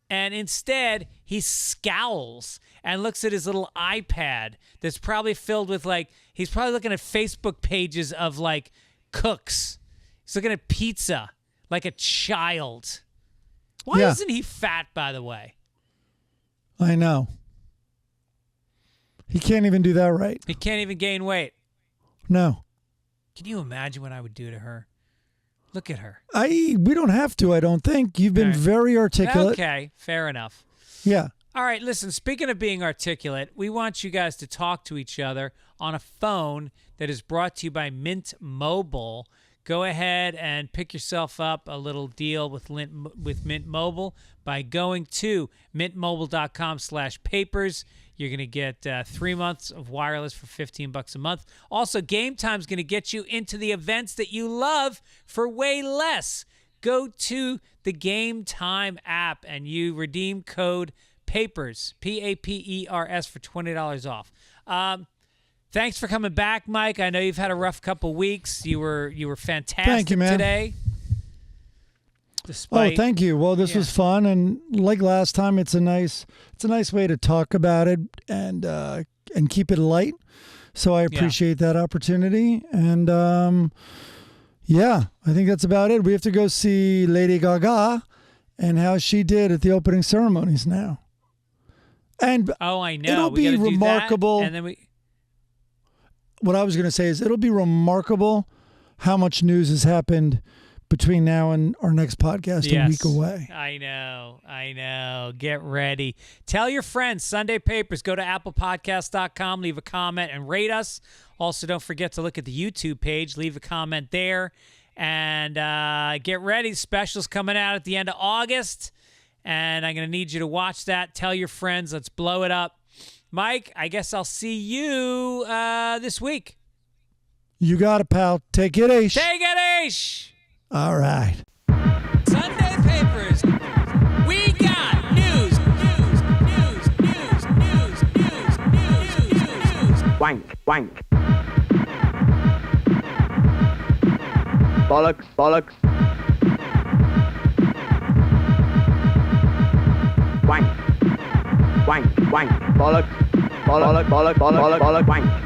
And instead, he scowls and looks at his little iPad that's probably filled with, like, he's probably looking at Facebook pages of, like, cooks. He's looking at pizza like a child. Why isn't he fat, by the way? I know. He can't even do that right. He can't even gain weight. No. Can you imagine what I would do to her? Look at her. We don't have to, I don't think. You've been very articulate. Okay, fair enough. Yeah. All right, listen, speaking of being articulate, we want you guys to talk to each other on a phone that is brought to you by Mint Mobile. Go ahead and pick yourself up a little deal with Mint Mobile by going to mintmobile.com/papers. You're going to get 3 months of wireless for $15 a month. Also, Game Time's going to get you into the events that you love for way less. Go to the Game Time app and you redeem code PAPERS, PAPERS, for $20 off. Thanks for coming back, Mike. I know you've had a rough couple weeks. You were fantastic. Thank you, man. Today. Thank you. Well, this was fun, and like last time, it's a nice way to talk about it and keep it light. So I appreciate that opportunity, and I think that's about it. We have to go see Lady Gaga and how she did at the opening ceremonies now. And I know. It'll be remarkable. And then what I was going to say is it'll be remarkable how much news has happened between now and our next podcast a week away. I know. Get ready. Tell your friends. Sunday Papers. Go to applepodcast.com, leave a comment, and rate us. Also, don't forget to look at the YouTube page. Leave a comment there. And get ready. Specials coming out at the end of August. And I'm going to need you to watch that. Tell your friends. Let's blow it up. Mike, I guess I'll see you this week. You got it, pal. Take it, Aish. Take it, Aish. All right. Sunday Papers. We got news. Wank. Bollocks. Wank. Bollocks. Wank. Bollocks. Wank. Bollocks. Bollocks. Bollocks. Wank.